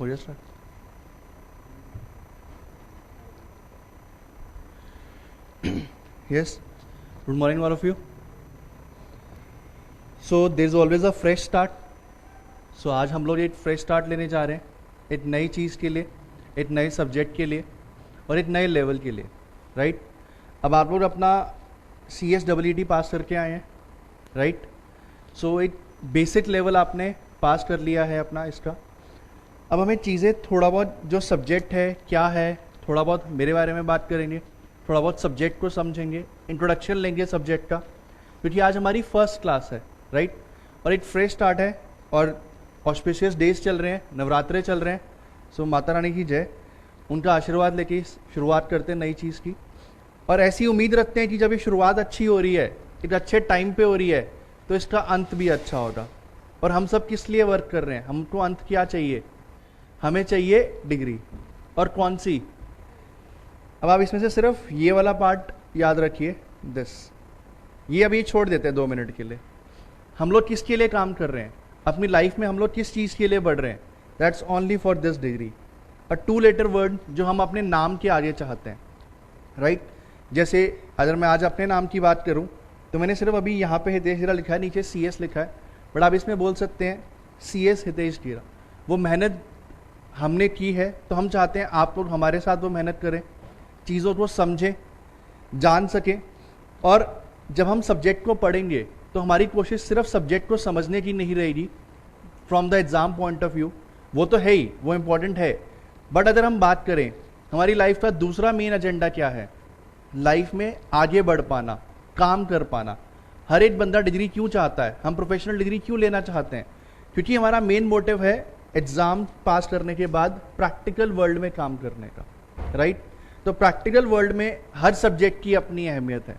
हो जाए start. Yes, good morning all of you. So there is always a fresh start. So आज हम लोग एक फ्रेश स्टार्ट लेने जा रहे हैं, एक नई चीज़ के लिए, एक नए सब्जेक्ट के लिए और एक नए लेवल के लिए, राइट। अब आप लोग अपना CSEET पास करके आए हैं, राइट। सो एक बेसिक लेवल आपने पास कर लिया है अपना इसका। अब हमें चीज़ें थोड़ा बहुत जो सब्जेक्ट है क्या है, थोड़ा बहुत मेरे बारे में बात करेंगे, थोड़ा बहुत सब्जेक्ट को समझेंगे, इंट्रोडक्शन लेंगे सब्जेक्ट का, क्योंकि आज हमारी फर्स्ट क्लास है, राइट। और एक फ्रेश स्टार्ट है और ऑस्पिशियस डेज चल रहे हैं, नवरात्रे चल रहे हैं। सो माता रानी की जय, उनका आशीर्वाद लेके शुरुआत करते हैं नई चीज़ की। और ऐसी उम्मीद रखते हैं कि जब ये शुरुआत अच्छी हो रही है, एक अच्छे टाइम पे हो रही है, तो इसका अंत भी अच्छा होगा। और हम सब किस लिए वर्क कर रहे हैं? हमको अंत क्या चाहिए? हमें चाहिए डिग्री। और कौन सी? अब आप इसमें से सिर्फ ये वाला पार्ट याद रखिए, ये अभी छोड़ देते हैं 2 मिनट के लिए। हम लोग किसके लिए काम कर रहे हैं अपनी लाइफ में? हम लोग किस चीज़ के लिए बढ़ रहे हैं? That's only for this degree. A 2 letter word जो हम अपने नाम के आगे चाहते हैं, राइट। जैसे अगर मैं आज अपने नाम की बात करूं तो मैंने सिर्फ अभी यहाँ पे हितेश गिरा लिखा है, नीचे CS लिखा है, बट आप इसमें बोल सकते हैं CS हितेश गिरा। वो मेहनत हमने की है, तो हम चाहते हैं आप लोग हमारे साथ वो मेहनत करें, चीज़ों को समझें, जान सकें। और जब हम सब्जेक्ट को पढ़ेंगे तो हमारी कोशिश सिर्फ सब्जेक्ट को समझने की नहीं रहेगी from the exam point of view, वो तो है ही, वो इम्पॉर्टेंट है। बट अगर हम बात करें हमारी लाइफ का दूसरा मेन एजेंडा क्या है, लाइफ में आगे बढ़ पाना, काम कर पाना। हर एक बंदा डिग्री क्यों चाहता है? हम प्रोफेशनल डिग्री क्यों लेना चाहते हैं? क्योंकि हमारा मेन मोटिव है एग्जाम पास करने के बाद प्रैक्टिकल वर्ल्ड में काम करने का, राइट। तो प्रैक्टिकल वर्ल्ड में हर सब्जेक्ट की अपनी अहमियत है,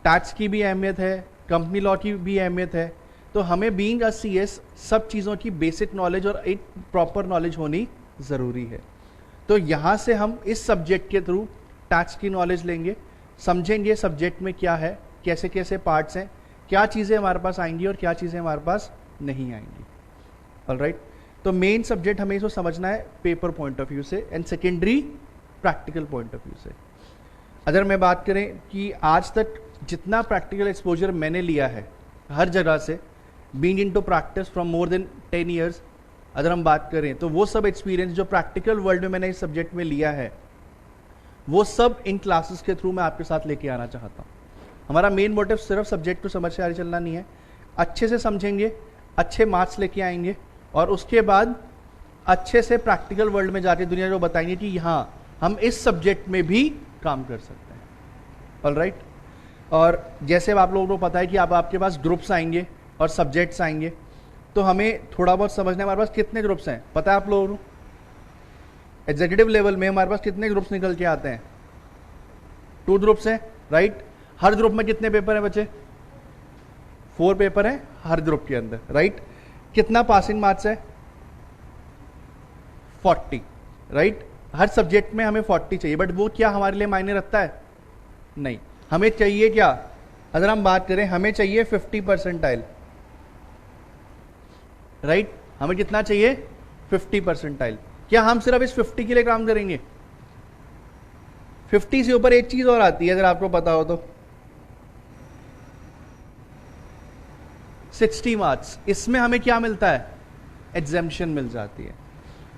टैक्स की भी अहमियत है, कंपनी लॉ की भी अहमियत है। तो हमें बीइंग अ CS सब चीज़ों की बेसिक नॉलेज और एक प्रॉपर नॉलेज होनी ज़रूरी है। तो यहाँ से हम इस सब्जेक्ट के थ्रू टैक्स की नॉलेज लेंगे, समझेंगे सब्जेक्ट में क्या है, कैसे कैसे पार्ट्स हैं, क्या चीज़ें हमारे पास आएंगी और क्या चीज़ें हमारे पास नहीं आएंगी। ऑलराइट, तो मेन सब्जेक्ट हमें इसको समझना है पेपर पॉइंट ऑफ व्यू से and secondary practical point of view से। अगर मैं बात करें कि आज तक जितना प्रैक्टिकल एक्सपोजर मैंने लिया है हर जगह से, being into practice from more than 10 years, अगर हम बात करें तो वो सब एक्सपीरियंस जो प्रैक्टिकल वर्ल्ड में मैंने इस सब्जेक्ट में लिया है, वो सब इन क्लासेस के थ्रू मैं आपके साथ लेके आना चाहता हूँ। हमारा मेन मोटिव सिर्फ सब्जेक्ट को समझ के आगे चलना नहीं है, अच्छे से समझेंगे, अच्छे मार्क्स लेके आएंगे और उसके बाद अच्छे से प्रैक्टिकल वर्ल्ड में जाके दुनिया को बताएंगे कि हाँ, हम इस सब्जेक्ट में भी काम कर सकते हैं। ऑलराइट, और जैसे आप लोगों को पता है कि अब आपके पास ग्रुप्स आएंगे और सब्जेक्ट्स आएंगे, तो हमें थोड़ा बहुत समझना है हमारे पास कितने ग्रुप्स हैं। पता है आप लोगों को एग्जीक्यूटिव लेवल में हमारे पास कितने ग्रुप्स निकल के आते हैं? 2 ग्रुप्स हैं, राइट। हर ग्रुप में कितने पेपर हैं बच्चे? 4 पेपर हैं हर ग्रुप के अंदर, राइट। कितना पासिंग मार्क्स है? 40, राइट। हर सब्जेक्ट में हमें 40 चाहिए, बट वो क्या हमारे लिए मायने रखता है? नहीं। हमें चाहिए क्या? अगर हम बात करें, हमें चाहिए 50 परसेंटाइल, राइट। हमें कितना चाहिए? 50 परसेंटाइल। क्या हम सिर्फ इस 50 के लिए काम करेंगे? 50 से ऊपर एक चीज और आती है, अगर आपको पता हो तो, 60 मार्क्स। इसमें हमें क्या मिलता है? एग्जेम्पशन मिल जाती है।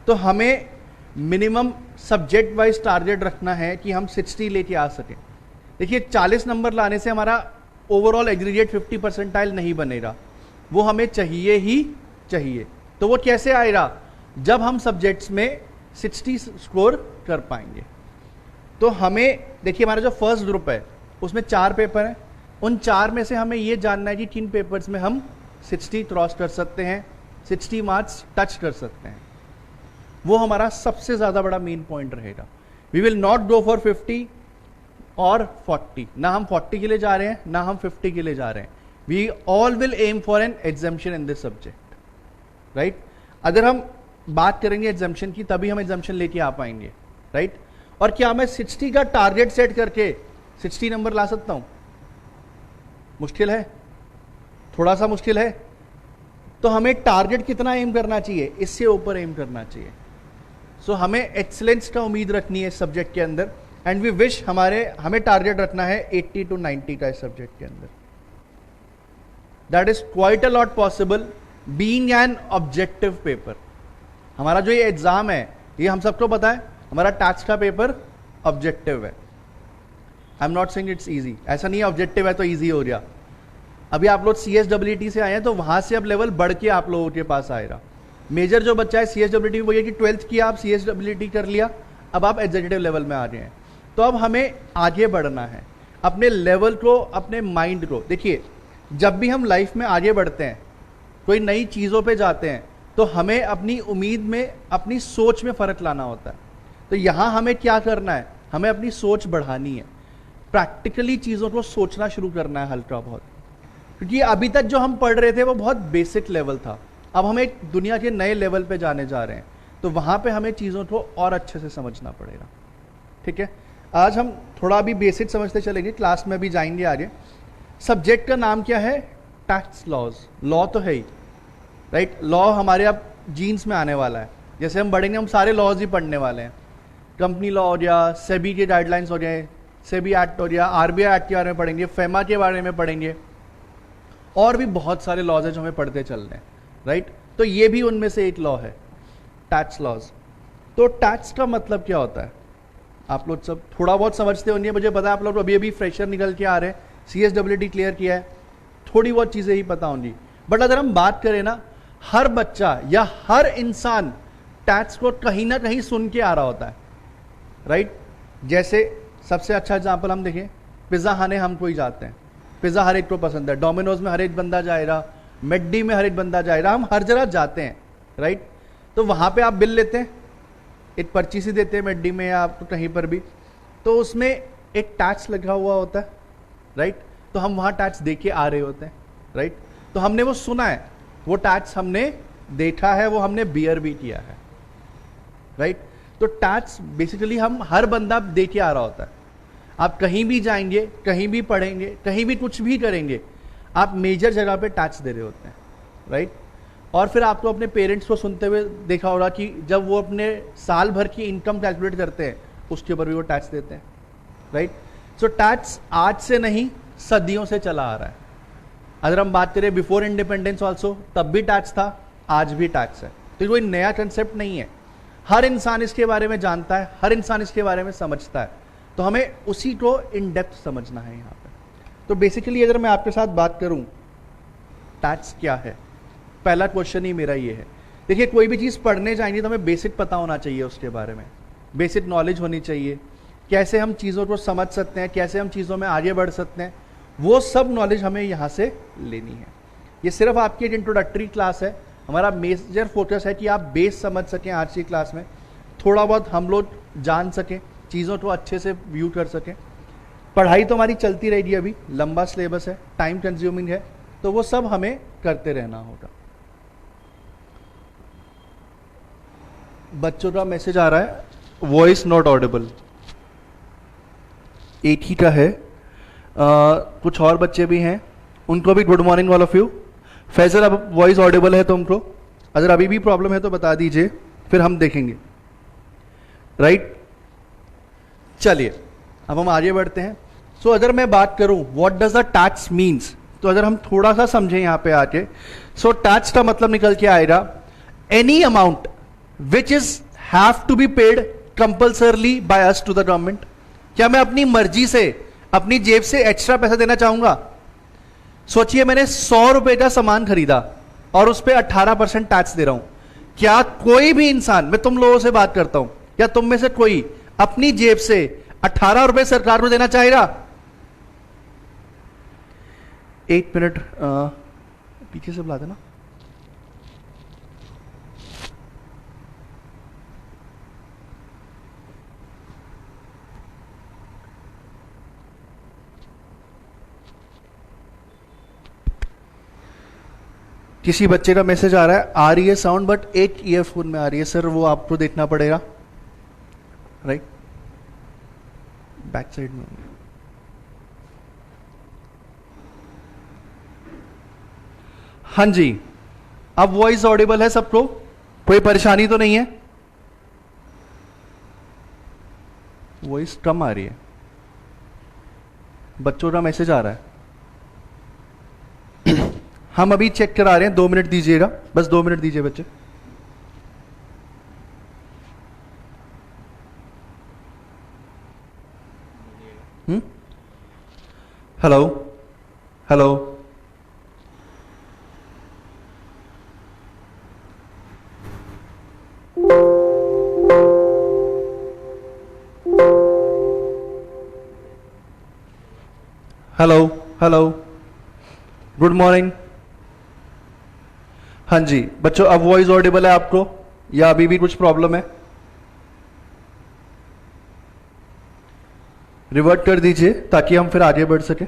तो हमें मिनिमम सब्जेक्ट वाइज टारगेट रखना है कि हम 60 लेके आ सकें। देखिए, 40 नंबर लाने से हमारा ओवरऑल एग्रीगेट 50 परसेंटाइल नहीं बनेगा, वो हमें चाहिए ही चाहिए। तो वो कैसे आएगा? जब हम सब्जेक्ट्स में 60 स्कोर कर पाएंगे। तो हमें देखिए, हमारा जो फर्स्ट ग्रुप है उसमें 4 पेपर हैं, उन 4 में से हमें ये जानना है कि किन पेपर्स में हम 60 क्रॉस कर सकते हैं, 60 मार्क्स टच कर सकते हैं। वो हमारा सबसे ज्यादा बड़ा मेन पॉइंट रहेगा। We will not go for 50 और 40, ना हम 40 के लिए जा रहे हैं ना हम 50 के लिए जा रहे हैं। We all will aim for an exemption in this subject, right. अगर हम बात करेंगे एग्जाम्शन की, तभी हम एग्जाम्शन लेके आ पाएंगे, राइट। और क्या मैं 60 का टारगेट सेट करके 60 नंबर ला सकता हूं? मुश्किल है, थोड़ा सा मुश्किल है। तो हमें टारगेट कितना एम करना चाहिए? इससे ऊपर एम करना चाहिए। सो हमें एक्सीलेंस का उम्मीद रखनी है इस सब्जेक्ट के अंदर, एंड वी विश हमें टारगेट रखना है 80 to 90 का इस सब्जेक्ट के अंदर. That is quite a lot possible being an objective paper. हमारा जो ये एग्जाम है, ये हम सबको पता है, हमारा टैक्स का पेपर ऑब्जेक्टिव है. I am not saying it's easy, ऐसा नहीं है ऑब्जेक्टिव है तो इजी हो गया. अभी आप लोग CSWT से आए हैं तो वहां से अब लेवल बढ़ के आप लोगों के पास आएगा. मेजर जो बच्चा है CSWT वो ये कि 12th किया, आप CSWT कर लिया, अब आप एग्जीक्यूटिव लेवल में आ गए हैं. तो अब हमें आगे बढ़ना है, अपने लेवल को, अपने माइंड को. देखिए, जब भी हम लाइफ में आगे बढ़ते हैं, कोई नई चीज़ों पे जाते हैं, तो हमें अपनी उम्मीद में, अपनी सोच में फ़र्क लाना होता है. तो यहाँ हमें क्या करना है, हमें अपनी सोच बढ़ानी है, प्रैक्टिकली चीज़ों को सोचना शुरू करना है हल्का बहुत. क्योंकि अभी तक जो हम पढ़ रहे थे वो बहुत बेसिक लेवल था, अब हम एक दुनिया के नए लेवल पे जाने जा रहे हैं, तो वहाँ पे हमें चीज़ों को और अच्छे से समझना पड़ेगा. ठीक है, आज हम थोड़ा भी बेसिक समझते चलेंगे, क्लास में भी जाएंगे आगे. सब्जेक्ट का नाम क्या है? Tax laws. लॉ तो है ही, राइट. लॉ हमारे अब जीन्स में आने वाला है. जैसे हम बढ़ेंगे हम सारे लॉज ही पढ़ने वाले हैं. कंपनी लॉ हो गया, सेबी के गाइडलाइंस हो गए, सेबी एक्ट हो गया, RBI एक्ट के बारे में पढ़ेंगे, फेमा के बारे में पढ़ेंगे, और भी बहुत सारे लॉज है जो हमें पढ़ते चल रहे हैं, राइट. तो ये भी उनमें से एक लॉ है, टैक्स लॉज. तो टैक्स का मतलब क्या होता है? आप लोग सब थोड़ा बहुत समझते होंगे, मुझे पता है आप लोग अभी अभी फ्रेशर निकल के आ रहे हैं, CSWT क्लियर किया है, थोड़ी बहुत चीज़ें ही पता होंगी. बट अगर हम बात करें ना, हर बच्चा या हर इंसान टैक्स को कहीं ना कहीं सुन के आ रहा होता है, राइट. जैसे सबसे अच्छा एग्जाम्पल हम देखें, पिज़्ज़ा खाने हम कोई जाते हैं, पिज़्ज़ा हर एक को पसंद है, डोमिनोज में हर एक बंदा जाएगा, मैकडी में हर एक बंदा जाएगा, हम हर जगह जाते हैं, राइट. तो वहाँ पे आप बिल लेते हैं, एक पर्ची सी देते हैं मैकडी में या आप कहीं पर भी, तो उसमें एक टैक्स लगा हुआ होता है, राइट. तो हम वहाँ टैक्स दे के आ रहे होते हैं, राइट. तो हमने वो सुना है, वो टैक्स हमने देखा है, वो हमने बियर भी किया है, राइट. तो टैक्स बेसिकली हम हर बंदा दे के आ रहा होता है. आप कहीं भी जाएंगे, कहीं भी पढ़ेंगे, कहीं भी कुछ भी करेंगे, आप मेजर जगह पे टैक्स दे रहे होते हैं, राइट. और फिर आपको अपने पेरेंट्स को सुनते हुए देखा होगा कि जब वो अपने साल भर की इनकम कैलकुलेट करते हैं, उसके ऊपर भी वो टैक्स देते हैं, राइट. सो टैक्स आज से नहीं, सदियों से चला आ रहा है. अगर हम बात करें बिफोर इंडिपेंडेंस ऑल्सो, तब भी टैक्स था, आज भी टैक्स है. तो कोई नया कंसेप्ट नहीं है, हर इंसान इसके बारे में जानता है, हर इंसान इसके बारे में समझता है. तो हमें उसी को इन डेप्थ समझना है यहाँ पे. तो बेसिकली अगर मैं आपके साथ बात करूँ, टैक्स क्या है, पहला क्वेश्चन ही मेरा ये है. देखिए, कोई भी चीज़ पढ़ने जाएंगे तो हमें बेसिक पता होना चाहिए, उसके बारे में बेसिक नॉलेज होनी चाहिए, कैसे हम चीज़ों को समझ सकते हैं, कैसे हम चीज़ों में आगे बढ़ सकते हैं, वो सब नॉलेज हमें यहाँ से लेनी है. ये सिर्फ आपकी एक इंट्रोडक्टरी क्लास है, हमारा मेजर फोकस है कि आप बेस समझ सकें आज की क्लास में, थोड़ा बहुत हम लोग जान सकें, चीज़ों को अच्छे से व्यू कर सकें. पढ़ाई तो हमारी चलती रहेगी, अभी लंबा सिलेबस है, टाइम कंज्यूमिंग है, तो वो सब हमें करते रहना होगा. बच्चों का मैसेज आ रहा है, वॉइस नॉट ऑडिबल, एक ही का है. कुछ और बच्चे भी हैं, उनको भी good morning all of you. Faisal, अब वॉइस ऑडिबल है तुमको? अगर अभी भी प्रॉब्लम है तो बता दीजिए, फिर हम देखेंगे, राइट. चलिए अब हम आगे बढ़ते हैं. सो अगर मैं बात करूं what does the tax means, तो अगर हम थोड़ा सा समझें यहाँ पे आके, सो टैक्स का मतलब निकल के आएगा any amount which is have to be paid compulsorily by us to the government. क्या मैं अपनी मर्जी से, अपनी जेब से एक्स्ट्रा पैसा देना चाहूंगा? सोचिए, मैंने 100 रुपए का सामान खरीदा और उस पर 18% टैक्स दे रहा हूं. क्या कोई भी इंसान, मैं तुम लोगों से बात करता हूं, क्या तुम में से कोई अपनी जेब से 18 रुपए सरकार को देना चाहेगा? 1 मिनट पीछे से बुला देना. किसी बच्चे का मैसेज आ रहा है, आ रही है साउंड बट एक ईयरफोन में आ रही है सर, वो आपको देखना पड़ेगा, राइट. बैक साइड में. हाँ जी, अब वॉइस ऑडिबल है सबको? कोई परेशानी तो नहीं है? वॉइस कम आ रही है, बच्चों का मैसेज आ रहा है। हम अभी चेक करा रहे हैं, 2 मिनट दीजिएगा, बस 2 मिनट दीजिए बच्चे। Hello hello, hello hello, good morning. हाँ जी बच्चों, अब वॉइस ऑडिबल है आपको या अभी भी कुछ प्रॉब्लम है? रिवर्ट कर दीजिए ताकि हम फिर आगे बढ़ सके।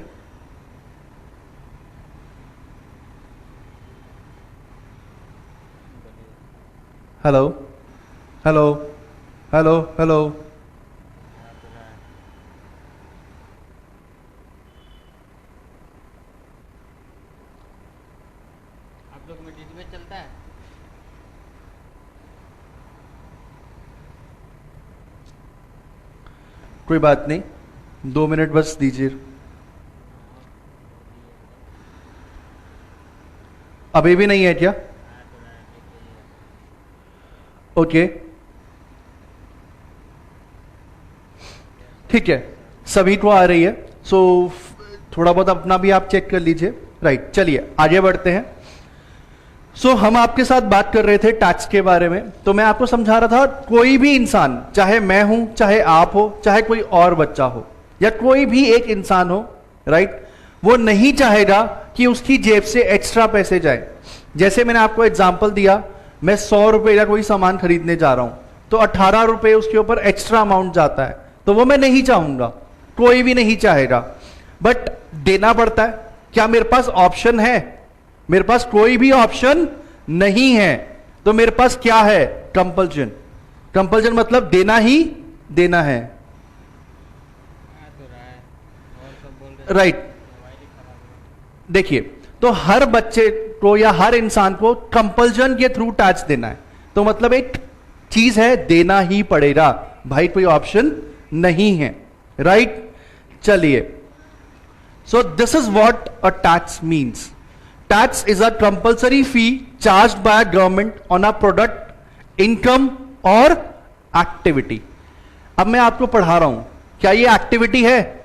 हेलो हेलो हेलो हेलो, आप लोग मीटिंग में चलता है? कोई बात नहीं, 2 मिनट बस दीजिए। अभी भी नहीं है क्या? ओके ठीक है, सभी को आ रही है। सो थोड़ा बहुत अपना भी आप चेक कर लीजिए। राइट, चलिए आगे बढ़ते हैं। सो हम आपके साथ बात कर रहे थे टैक्स के बारे में। तो मैं आपको समझा रहा था, कोई भी इंसान, चाहे मैं हूं, चाहे आप हो, चाहे कोई और बच्चा हो, या कोई भी एक इंसान हो, राइट, वो नहीं चाहेगा कि उसकी जेब से एक्स्ट्रा पैसे जाए। जैसे मैंने आपको एग्जांपल दिया, मैं 100 रुपए का कोई सामान खरीदने जा रहा हूं, तो 18 रुपए उसके ऊपर एक्स्ट्रा अमाउंट जाता है, तो वो मैं नहीं चाहूंगा, कोई भी नहीं चाहेगा, बट देना पड़ता है। क्या मेरे पास ऑप्शन है? मेरे पास कोई भी ऑप्शन नहीं है। तो मेरे पास क्या है? कंपल्जन। कंपल्जन मतलब देना ही देना है। राइट, देखिए, तो हर बच्चे को या हर इंसान को कंपल्जन के थ्रू टैक्स देना है। तो मतलब एक चीज है, देना ही पड़ेगा भाई, कोई ऑप्शन नहीं है। राइट, चलिए, so this is what a tax means. Tax is a compulsory fee charged by a government on a product, income or activity. अब मैं आपको पढ़ा रहा हूं, क्या ये एक्टिविटी है?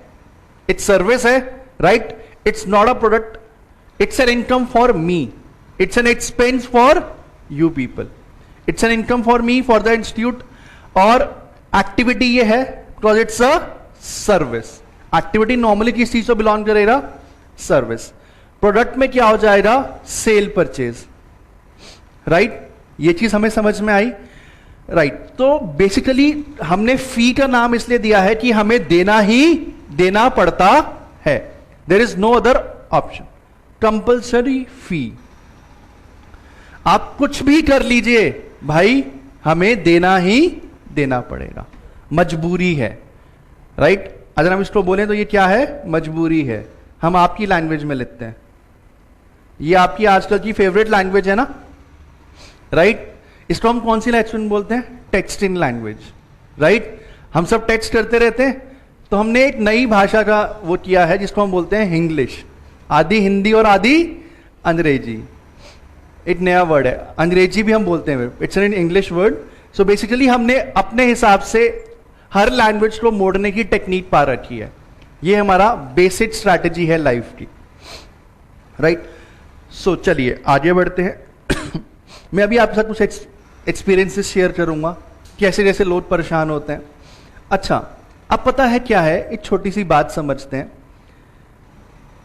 इट्स सर्विस है, right? It's not a product, it's an income for me, it's an expense for you people, it's an income for me, for the institute, और एक्टिविटी ये है because it's a service. Activity normally किस चीज से belong करेगा? Service. Product में क्या हो जाएगा? Cell purchase. राइट, ये चीज हमें समझ में आई। राइट, तो बेसिकली हमने फी का नाम इसलिए दिया है कि हमें देना ही देना पड़ता है। There is no other option, compulsory fee. आप कुछ भी कर लीजिए भाई, हमें देना ही देना पड़ेगा, मजबूरी है। राइट, अगर हम इसको बोलें तो ये क्या है? मजबूरी है। हम आपकी लैंग्वेज में लिखते हैं, ये आपकी आजकल की फेवरेट लैंग्वेज है ना, राइट? इसको हम कौन सी लैंग्वेज बोलते हैं? Texting language. राइट, हम सब टेक्स्ट करते रहते हैं, तो हमने एक नई भाषा का वो किया है जिसको हम बोलते हैं इंग्लिश। आधी हिंदी और आधी अंग्रेजी, एक नया वर्ड है, अंग्रेजी भी हम बोलते हैं, it's an English word. So basically हमने अपने हिसाब से हर लैंग्वेज को मोड़ने की टेक्निक पा रखी है। ये हमारा बेसिक स्ट्रैटेजी है लाइफ की। राइट, सो चलिए आगे बढ़ते हैं। मैं अभी आपके साथ कुछ एक्सपीरियंसेस शेयर करूंगा, कैसे कैसे लोग परेशान होते हैं। अच्छा, अब पता है क्या है, एक छोटी सी बात समझते हैं।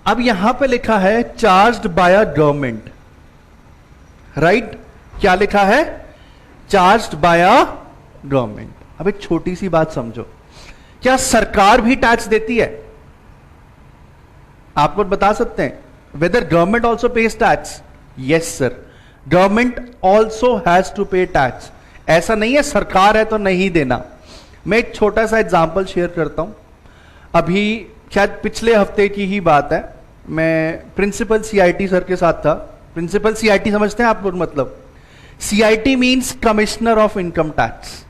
अब यहां पे लिखा है charged bye a government. Right, क्या लिखा है? Charged bye a government. अब एक छोटी सी बात समझो, क्या सरकार भी टैक्स देती है? आप लोग बता सकते हैं? Whether government also pays tax? Yes sir, government also has to pay tax. ऐसा नहीं है सरकार है तो नहीं देना। मैं एक छोटा सा एग्जांपल शेयर करता हूं। अभी शायद पिछले हफ्ते की ही बात है, मैं प्रिंसिपल सीआईटी सर के साथ था। प्रिंसिपल सीआईटी समझते हैं आप लोग? मतलब CIT means commissioner of income tax.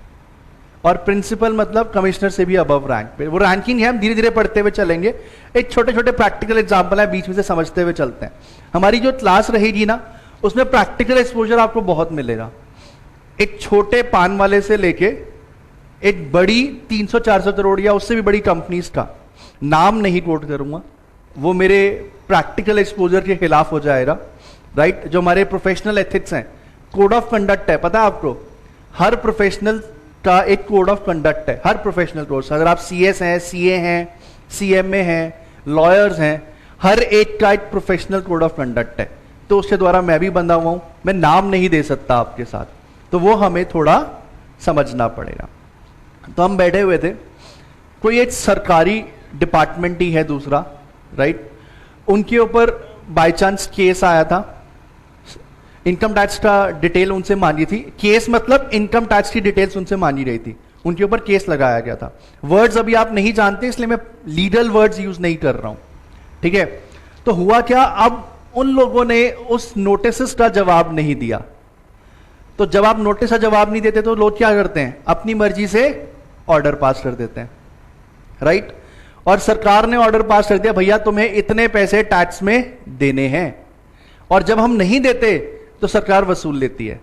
और प्रिंसिपल मतलब कमिश्नर से भी अबव रैंक पे। वो रैंकिंग है, हम धीरे धीरे पढ़ते हुए चलेंगे। एक छोटे छोटे प्रैक्टिकल एग्जाम्पल है, बीच में से समझते हुए चलते हैं। हमारी जो क्लास रहेगी ना, उसमें प्रैक्टिकल एक्सपोजर आपको बहुत मिलेगा। एक छोटे पान वाले से लेके एक बड़ी 300-400 करोड़ या उससे भी बड़ी कंपनीज का नाम नहीं कोट करूंगा, वो मेरे प्रैक्टिकल एक्सपोजर के खिलाफ हो जाएगा, राइट। जो हमारे प्रोफेशनल एथिक्स हैं, कोड ऑफ कंडक्ट है, पता है आपको, हर प्रोफेशनल का एक कोड ऑफ कंडक्ट है, हर प्रोफेशनल कोर्स। अगर आप CS हैं, CA हैं, CMA हैं, लॉयर्स हैं, हर एक का एक प्रोफेशनल कोड ऑफ कंडक्ट है। तो उसके द्वारा मैं भी बंधा हुआ हूं, मैं नाम नहीं दे सकता आपके साथ, तो वो हमें थोड़ा समझना पड़ेगा। तो हम बैठे हुए थे, कोई एक सरकारी डिपार्टमेंट ही है दूसरा, राइट, उनके ऊपर बाय चांस केस आया था, इनकम टैक्स का डिटेल उनसे मांगी थी। केस मतलब इनकम टैक्स की डिटेल्स उनसे मांगी रही थी, उनके ऊपर केस लगाया गया था। वर्ड्स अभी आप नहीं जानते इसलिए मैं लीगल वर्ड्स यूज नहीं कर रहा हूं, ठीक है। तो हुआ क्या, अब उन लोगों ने उस नोटिस का जवाब नहीं दिया। तो जब आप नोटिस का जवाब नहीं देते तो लोग क्या करते हैं, अपनी मर्जी से ऑर्डर पास कर देते हैं, राइट। और सरकार ने ऑर्डर पास कर दिया, भैया तुम्हें इतने पैसे टैक्स में देने हैं, और जब हम नहीं देते तो सरकार वसूल लेती है।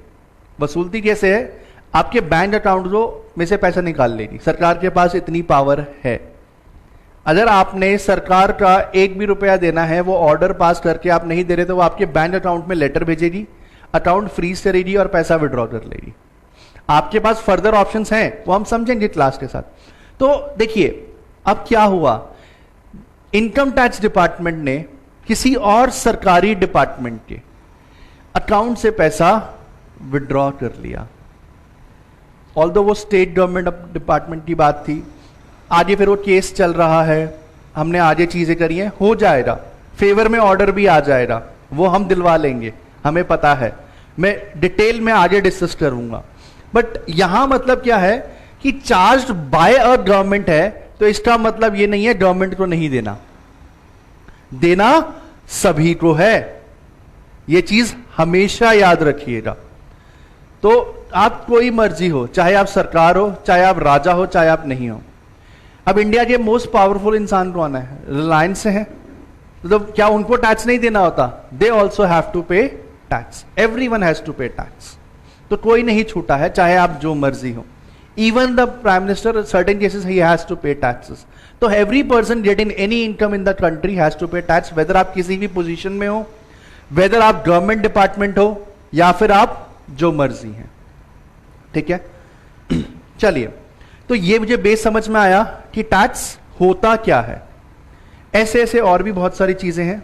वसूलती कैसे है, आपके बैंक अकाउंट में से पैसा निकाल लेगी, सरकार के पास इतनी पावर है। अगर आपने सरकार का एक भी रुपया देना है, वो ऑर्डर पास करके आप नहीं दे रहे, तो वो आपके बैंक अकाउंट में लेटर भेजेगी, अकाउंट फ्रीज करेगी और पैसा विड्रॉ कर लेगी। आपके पास फर्दर ऑप्शंस हैं, वो हम समझेंगे क्लास के साथ। तो देखिए अब क्या हुआ, इनकम टैक्स डिपार्टमेंट ने किसी और सरकारी डिपार्टमेंट के अकाउंट से पैसा विड्रॉ कर लिया। ऑल्दो वो स्टेट गवर्नमेंट डिपार्टमेंट की बात थी, आगे फिर वो केस चल रहा है, हमने आगे चीजें करी हैं, हो जाएगा, फेवर में ऑर्डर भी आ जाएगा, वो हम दिलवा लेंगे, हमें पता है, मैं डिटेल में आगे डिस्कस करूंगा। बट यहां मतलब क्या है कि चार्ज बाय अ गवर्नमेंट है, तो इसका मतलब ये नहीं है गवर्नमेंट को नहीं देना, देना सभी को है, ये चीज हमेशा याद रखिएगा। तो आप कोई मर्जी हो, चाहे आप सरकार हो, चाहे आप राजा हो, चाहे आप नहीं हो। अब इंडिया के मोस्ट पावरफुल इंसान कौन है, रिलायंस से है, तो क्या उनको टैक्स नहीं देना होता, they also have to pay tax, everyone has to pay tax. तो कोई नहीं छूटा है, चाहे आप जो मर्जी हो। Even the prime minister, certain cases he has to pay taxes. तो every person getting any income in the country has to pay tax, whether आप किसी भी पोजीशन में हो, वेदर आप गवर्नमेंट डिपार्टमेंट हो या फिर आप जो मर्जी हैं, ठीक है। चलिए, तो ये मुझे बेस समझ में आया कि टैक्स होता क्या है। ऐसे ऐसे और भी बहुत सारी चीजें हैं।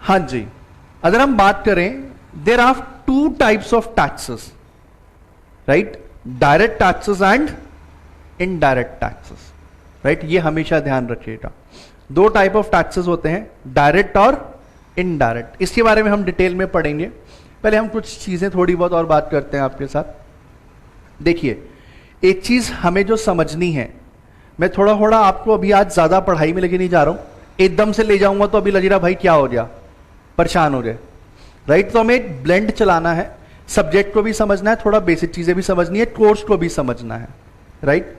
हां जी, अगर हम बात करें, there are 2 types of taxes, right, direct taxes and indirect taxes, right, ये हमेशा ध्यान रखिएगा। 2 टाइप ऑफ टैक्सेस होते हैं, डायरेक्ट और इनडायरेक्ट। इसके बारे में हम डिटेल में पढ़ेंगे, पहले हम कुछ चीजें थोड़ी बहुत और बात करते हैं आपके साथ। देखिए, एक चीज हमें जो समझनी है, मैं थोड़ा थोड़ा आपको अभी आज ज्यादा पढ़ाई में लेके नहीं जा रहा हूं, एकदम से ले जाऊंगा तो अभी लगेगा भाई क्या हो गया, परेशान हो गए, राइट। तो हमें एक ब्लेंड चलाना है, सब्जेक्ट को भी समझना है, थोड़ा बेसिक चीजें भी समझनी है, कोर्स को भी समझना है, राइट।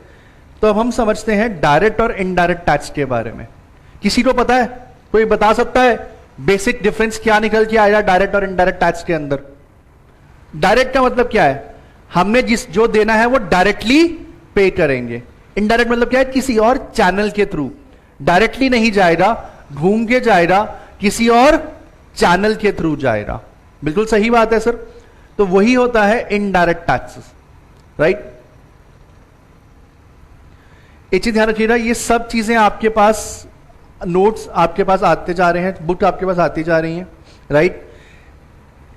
तो अब हम समझते हैं डायरेक्ट और इनडायरेक्ट टैक्स के बारे में। किसी को पता है, कोई बता सकता है बेसिक डिफरेंस क्या निकल के आया डायरेक्ट और इनडायरेक्ट टैक्स के अंदर? डायरेक्ट का मतलब क्या है, हमने जो देना है वो डायरेक्टली पे करेंगे। इनडायरेक्ट मतलब क्या है, किसी और चैनल के थ्रू, डायरेक्टली नहीं जाएगा, घूम के जाएगा, किसी और चैनल के थ्रू जाएगा। बिल्कुल सही बात है सर, तो वही होता है इनडायरेक्ट टैक्सेस, राइट। एक चीज ध्यान रखिएगा, ये सब चीजें आपके पास, नोट्स आपके पास आते जा रहे हैं, बुक आपके पास आती जा रही हैं, राइट।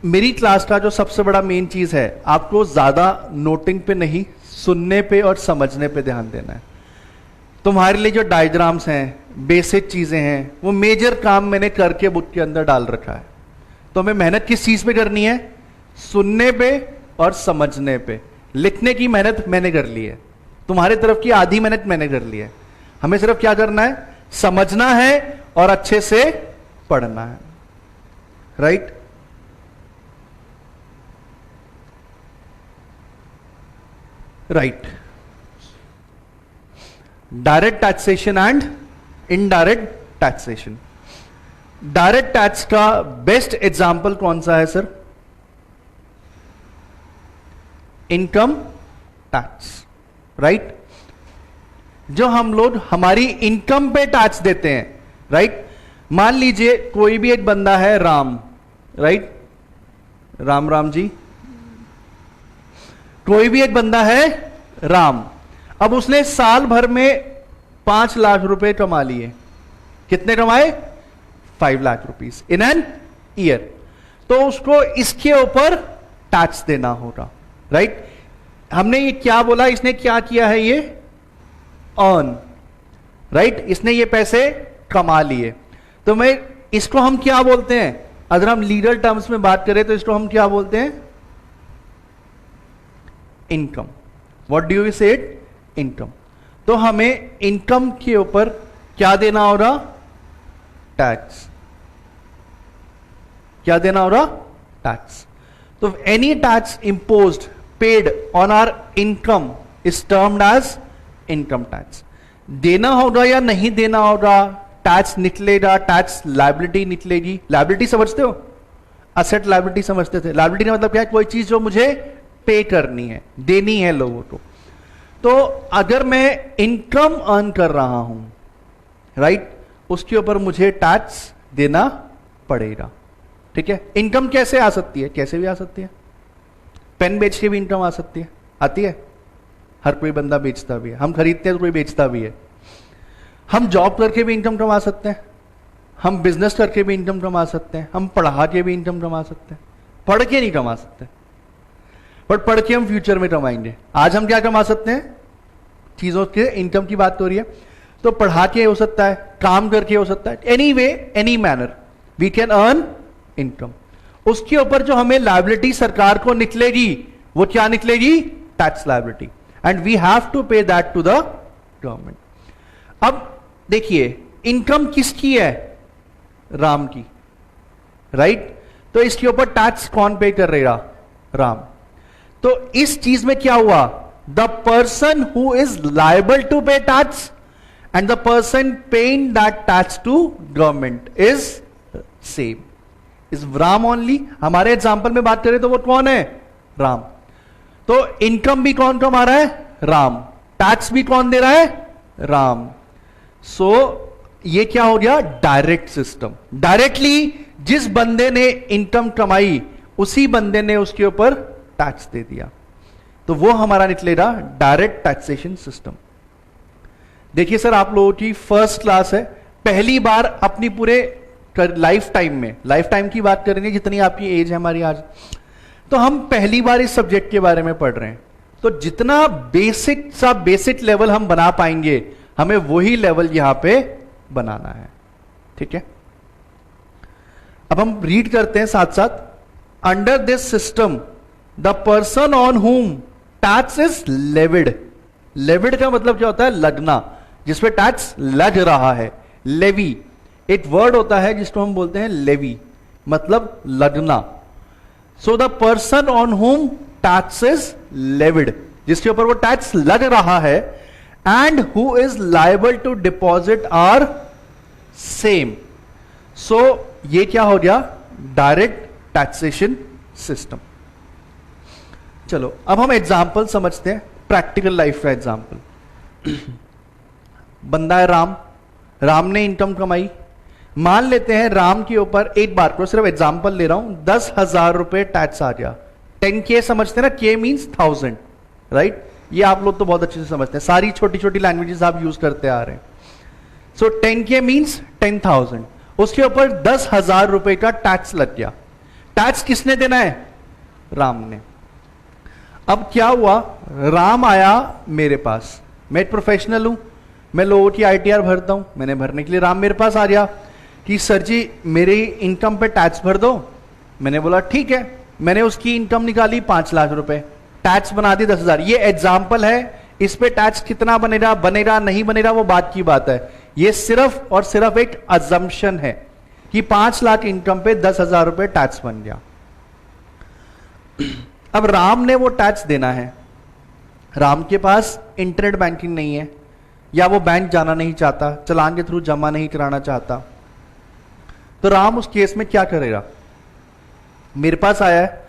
मेरी क्लास का जो सबसे बड़ा मेन चीज है, आपको ज्यादा नोटिंग पे नहीं, सुनने पे और समझने पे ध्यान देना है। तुम्हारे लिए जो डायग्राम्स हैं, बेसिक चीजें हैं, वो मेजर काम मैंने करके बुक के अंदर डाल रखा है। तो हमें मेहनत किस चीज पे करनी है, सुनने पे और समझने पे। लिखने की मेहनत मैंने कर ली है, तुम्हारे तरफ की आधी मेहनत मैंने कर ली है। हमें सिर्फ क्या करना है, समझना है और अच्छे से पढ़ना है, right. Right, direct taxation and indirect taxation. Direct tax का बेस्ट एग्जांपल कौन सा है सर? Income tax, right. जो हम लोग हमारी इनकम पे टैक्स देते हैं, राइट। मान लीजिए कोई भी एक बंदा है राम, राइट, राम जी, कोई भी एक बंदा है राम। अब उसने साल भर में 5 लाख रुपए कमा लिए। कितने कमाए? 5 lakh rupees in an year. तो उसको इसके ऊपर टैक्स देना होगा, राइट। हमने ये क्या बोला? इसने क्या किया है? ये अर्न, राइट। इसने ये पैसे कमा लिए। तो मैं इसको हम क्या बोलते हैं? अगर हम लीगल टर्म्स में बात करें तो इसको हम क्या बोलते हैं? इनकम। व्हाट डू यू से इट? इनकम। तो हमें इनकम के ऊपर क्या देना होगा? टैक्स। क्या देना होगा? टैक्स। तो any tax imposed paid on our income is termed as income tax. देना होगा या नहीं देना होगा, टैक्स निकलेगा, टैक्स लायबिलिटी निकलेगी। लायबिलिटी समझते हो? असेट लायबिलिटी समझते थे। लायबिलिटी का मतलब क्या है? कोई चीज जो मुझे पे करनी है, देनी है लोगों को। तो अगर मैं इनकम अर्न कर रहा हूं, राइट, उसके ऊपर मुझे टैक्स देना पड़ेगा, ठीक है। इनकम कैसे आ सकती है? कैसे भी आ सकती है। पेन बेच के भी इनकम आ सकती है। आती है? हर कोई बंदा बेचता भी है, हम खरीदते हैं तो कोई बेचता भी है। हम जॉब करके भी इनकम कमा सकते हैं, हम बिजनेस करके भी इनकम कमा सकते हैं, हम पढ़ा के भी इनकम कमा सकते हैं। पढ़ के नहीं कमा सकते, बट पढ़ के हम फ्यूचर में कमाएंगे। आज हम क्या कमा सकते हैं? चीजों के इनकम की बात हो रही है, तो पढ़ा के हो सकता है, काम करके हो सकता है, any way any manner we can earn income. उसके ऊपर जो हमें लायबिलिटी सरकार को निकलेगी, वो क्या निकलेगी? Tax liability, and we have to pay that to the government. अब देखिए, इनकम किसकी है? राम की, राइट। तो इसके ऊपर टैक्स कौन पे कर रहेगा? राम। तो इस चीज में क्या हुआ? The person who is liable to pay tax and the person paying that tax to government is same, is Ram only. हमारे एग्जांपल में बात करें तो वो कौन है? राम। तो इनकम भी कौन कमा रहा है? राम। टैक्स भी कौन दे रहा है? राम। सो ये क्या हो गया? Direct system. डायरेक्टली जिस बंदे ने इनकम कमाई, उसी बंदे ने उसके ऊपर टैक्स दे दिया। तो वो हमारा निकलेगा डायरेक्ट टैक्सेशन सिस्टम। देखिए सर, आप लोगों की फर्स्ट क्लास है, पहली बार अपनी पूरे लाइफ टाइम में, लाइफ टाइम की बात करेंगे जितनी आपकी एज है हमारी आज, तो हम पहली बार इस सब्जेक्ट के बारे में पढ़ रहे हैं। तो जितना बेसिक सा बेसिक लेवल हम बना पाएंगे, हमें वही लेवल यहां पे बनाना है, ठीक है। अब हम रीड करते हैं साथ साथ। Under this system the person on whom tax is levied. Levied का मतलब क्या होता है? लगना, जिसपे टैक्स लग रहा है। लेवी एक वर्ड होता है जिसको हम बोलते हैं लेवी, मतलब लगना। So the person on whom tax is levied, जिसके ऊपर वो टैक्स लग रहा है, and who is liable to deposit are same. So ये क्या हो गया? Direct taxation system. चलो अब हम एग्जाम्पल समझते हैं, प्रैक्टिकल लाइफ का एग्जाम्पल। बंदा है राम, राम ने इनकम कमाई। मान लेते हैं राम के ऊपर, एक बार को सिर्फ एग्जाम्पल ले रहा हूं, 10,000 रुपए टैक्स आ गया। 10K समझते हैं ना? K means 1000, right. ये आप लोग तो बहुत अच्छे से समझते हैं, सारी छोटी छोटी लैंग्वेजेस आप यूज करते आ रहे हैं। सो 10K मीन्स 10,000। उसके ऊपर 10,000 रुपए का टैक्स लग गया। टैक्स किसने देना है? राम ने। अब क्या हुआ? राम आया मेरे पास, मैं एक प्रोफेशनल हूं, मैं लोगों की ITR भरता हूं। मैंने भरने के लिए राम मेरे पास आ गया कि सर जी मेरी इनकम पे टैक्स भर दो। मैंने बोला ठीक है। मैंने उसकी इनकम निकाली 5 लाख रुपए, टैक्स बना दी 10,000। ये एग्जाम्पल है, इस पे टैक्स कितना बनेगा, बनेगा नहीं बनेगा वो बात की बात है। ये सिर्फ और सिर्फ एक अजम्पशन है कि 5 लाख इनकम पे 10,000 रुपए टैक्स बन गया। अब राम ने वो टैक्स देना है। राम के पास इंटरनेट बैंकिंग नहीं है, या वो बैंक जाना नहीं चाहता, चालान के थ्रू जमा नहीं कराना चाहता, तो राम उस केस में क्या करेगा? मेरे पास आया है,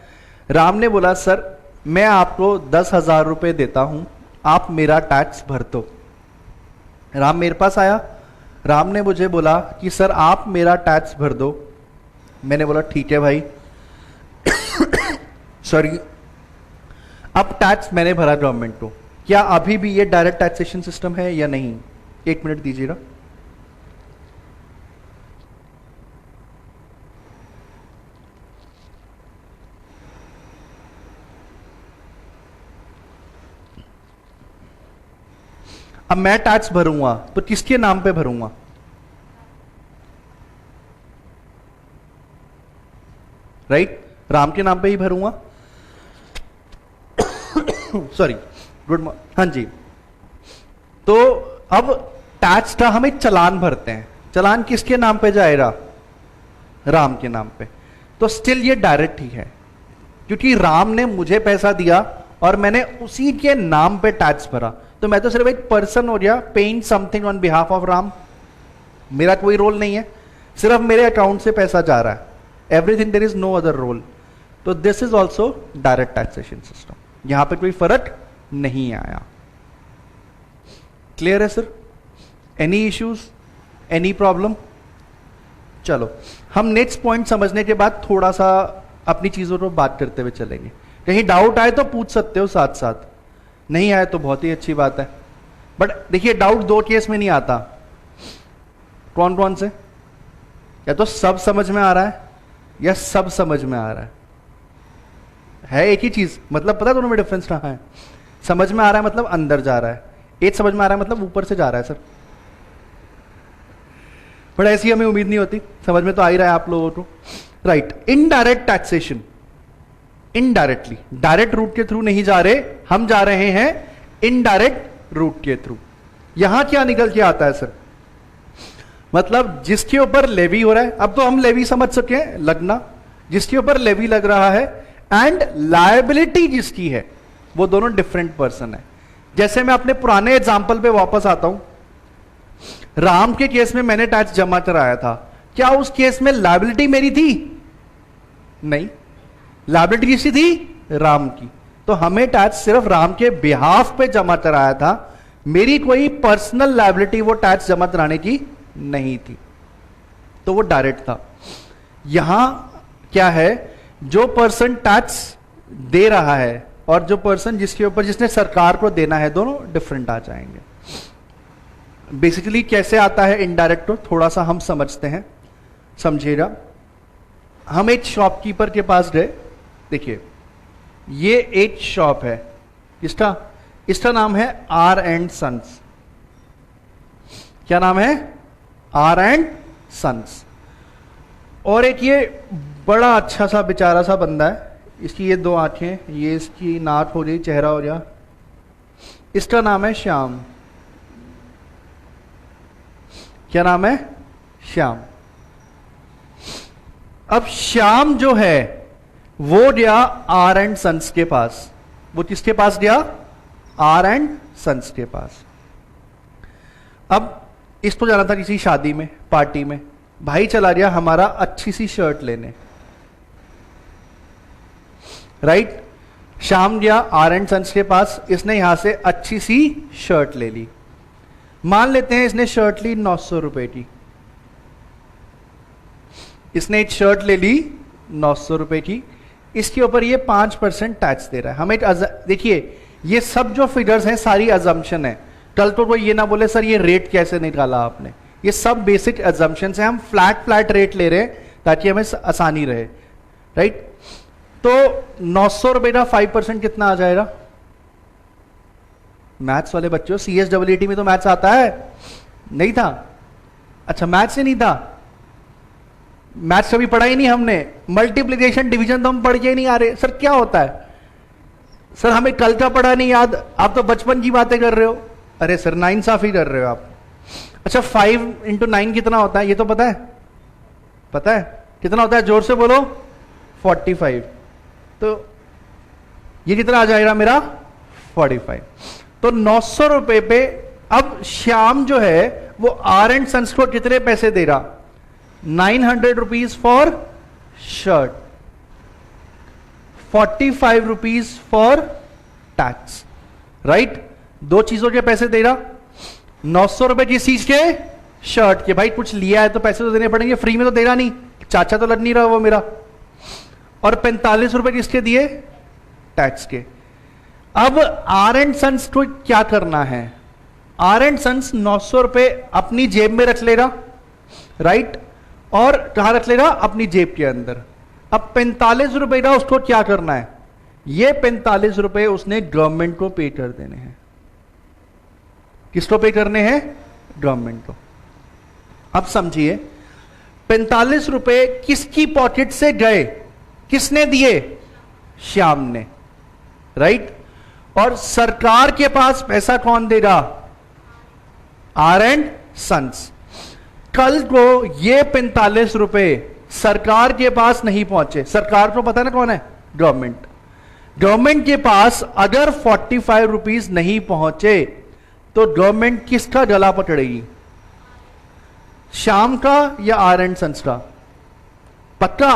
राम ने बोला सर मैं आपको 10,000 रुपए देता हूं, आप मेरा टैक्स भर दो। राम मेरे पास आया, राम ने मुझे बोला कि सर आप मेरा टैक्स भर दो। मैंने बोला ठीक है भाई सॉरी, अब टैक्स मैंने भरा गवर्नमेंट को, क्या अभी भी ये डायरेक्ट टैक्सेशन सिस्टम है या नहीं? 1 मिनट दीजिएगा। अब मैं टैक्स भरूंगा तो किसके नाम पे भरूंगा? राइट, राम के नाम पे ही भरूंगा। Sorry, good morning. हाँ जी, तो अब टैक्स का हम एक चालान भरते हैं, चालान किसके नाम पे जाएगा? राम के नाम पे। तो स्टिल ये डायरेक्ट ही है, क्योंकि राम ने मुझे पैसा दिया और मैंने उसी के नाम पे टैक्स भरा, तो मैं तो सिर्फ एक पर्सन हो गया paying something on behalf of Ram. मेरा कोई रोल नहीं है, सिर्फ मेरे अकाउंट से पैसा जा रहा है, everything, there is no other role. तो this is also direct taxation system, यहां पे कोई फर्क नहीं आया। क्लियर है sir? Any issues, any problem? चलो हम नेक्स्ट पॉइंट समझने के बाद थोड़ा सा अपनी चीजों को बात करते हुए चलेंगे। कहीं डाउट आए तो पूछ सकते हो साथ साथ, नहीं आए तो बहुत ही अच्छी बात है। बट देखिए डाउट 2 केस में नहीं आता। कौन कौन से? या तो सब समझ में आ रहा है या सब समझ में आ रहा है एक ही चीज, मतलब पता है दोनों में डिफरेंस कहां है? समझ में आ रहा है मतलब अंदर जा रहा है, एक समझ में आ रहा है मतलब ऊपर से जा रहा है सर। बट ऐसी हमें उम्मीद नहीं होती, समझ में तो आ ही रहा है आप लोगों को। Right, indirect taxation, indirectly, direct route के थ्रू नहीं जा रहे, हम जा रहे हैं इनडायरेक्ट रूट के थ्रू। यहां क्या निकल के आता है सर? मतलब जिसके ऊपर लेवी हो रहा है, अब तो हम लेवी समझ सके हैं, लगना, जिसके ऊपर लेवी लग रहा है एंड लायबिलिटी जिसकी है, वो दोनों डिफरेंट पर्सन है। जैसे मैं अपने पुराने एग्जांपल पे वापस आता हूं, राम के केस में मैंने टैक्स जमा कराया था, क्या उस केस में लायबिलिटी मेरी थी? नहीं, लायबिलिटी किसकी थी? राम की। तो हमें टैक्स सिर्फ राम के बिहाफ पे जमा कराया था, मेरी कोई पर्सनल लायबिलिटी वो टैक्स जमा कराने की नहीं थी, तो वो डायरेक्ट था। यहां क्या है, जो पर्सन टैक्स दे रहा है और जो पर्सन जिसके ऊपर जिसने सरकार को देना है, दोनों डिफरेंट आ जाएंगे। बेसिकली कैसे आता है इनडायरेक्ट, थोड़ा सा हम समझते हैं, समझिएगा। हम एक शॉपकीपर के पास गए, देखिए ये एक शॉप है, इसका नाम है आर एंड सन्स। क्या नाम है? R and sons. और एक ये बड़ा अच्छा सा बेचारा सा बंदा है, इसकी ये 2 आंखें, ये इसकी नाक हो गई, चेहरा हो गया, इसका नाम है श्याम। क्या नाम है? श्याम। अब श्याम जो है वो गया आर एंड सन्स के पास। वो किसके पास गया? आर एंड सन्स के पास। अब इसको जाना था किसी शादी में, पार्टी में, भाई चला गया हमारा अच्छी सी शर्ट लेने। राइट, श्याम गया आर एंड सन्स के पास, इसने यहां से अच्छी सी शर्ट ले ली। मान लेते हैं इसने शर्ट ली 900 रुपए की, इसने एक शर्ट ले ली 900 रुपए की, इसके ऊपर ये 5% टैक्स दे रहा है। हमें देखिए ये सब जो फिगर्स हैं सारी अजम्पशन है, कल तो कोई ये ना बोले सर ये रेट कैसे निकाला आपने, ये सब बेसिक अजम्पशन है, हम फ्लैट रेट ले रहे हैं ताकि हमें आसानी रहे। राइट, तो 900 रुपए का 5% कितना आ जाएगा? मैथ्स वाले बच्चों, CSEET में तो मैथ्स आता है, नहीं था? अच्छा मैथ्स से नहीं था, मैथ्स कभी पढ़ा ही नहीं हमने, मल्टीप्लिकेशन डिवीजन तो हम पढ़ के ही नहीं आ रहे। सर क्या होता है? सर हमें कल का पढ़ा नहीं याद, आप तो बचपन की बातें कर रहे हो। अरे सर नाइंसाफी कर रहे हो आप। अच्छा 5 × 9 कितना होता है ये तो पता है? पता है कितना होता है? जोर से बोलो। 45। तो ये कितना आ जाएगा मेरा? 45। तो 900 रुपए पे अब श्याम जो है वो आर एंड सन्स को कितने पैसे दे रहा? 900 rupees for shirt, 45 rupees for tax, right? दो चीजों के पैसे दे रहा। 900 रुपए किस चीज के? शर्ट के। भाई कुछ लिया है तो पैसे तो देने पड़ेंगे, फ्री में तो दे रहा नहीं, चाचा तो लग नहीं रहा वो मेरा। और 45 रुपए किसके दिए? टैक्स के। अब आर एंड सन्स को क्या करना है? आर एंड सन्स 900 रुपए अपनी जेब में रख लेगा, राइट? और कहां रख लेगा? अपनी जेब के अंदर। अब 45 रुपए का उसको क्या करना है? ये 45 रुपए उसने गवर्नमेंट को पे कर देने हैं। किसको पे करने हैं? गवर्नमेंट को। अब समझिए 45 रुपए किसकी पॉकेट से गए? किसने दिए? श्याम ने, राइट? और सरकार के पास पैसा कौन देगा? R and sons. कल को ये 45 रुपए सरकार के पास नहीं पहुंचे, सरकार को पता ना कौन है? गवर्नमेंट। गवर्नमेंट के पास अगर 45 रुपीज नहीं पहुंचे तो गवर्नमेंट किसका गला पकड़ेगी? श्याम का या आर एंड सन्स का? पक्का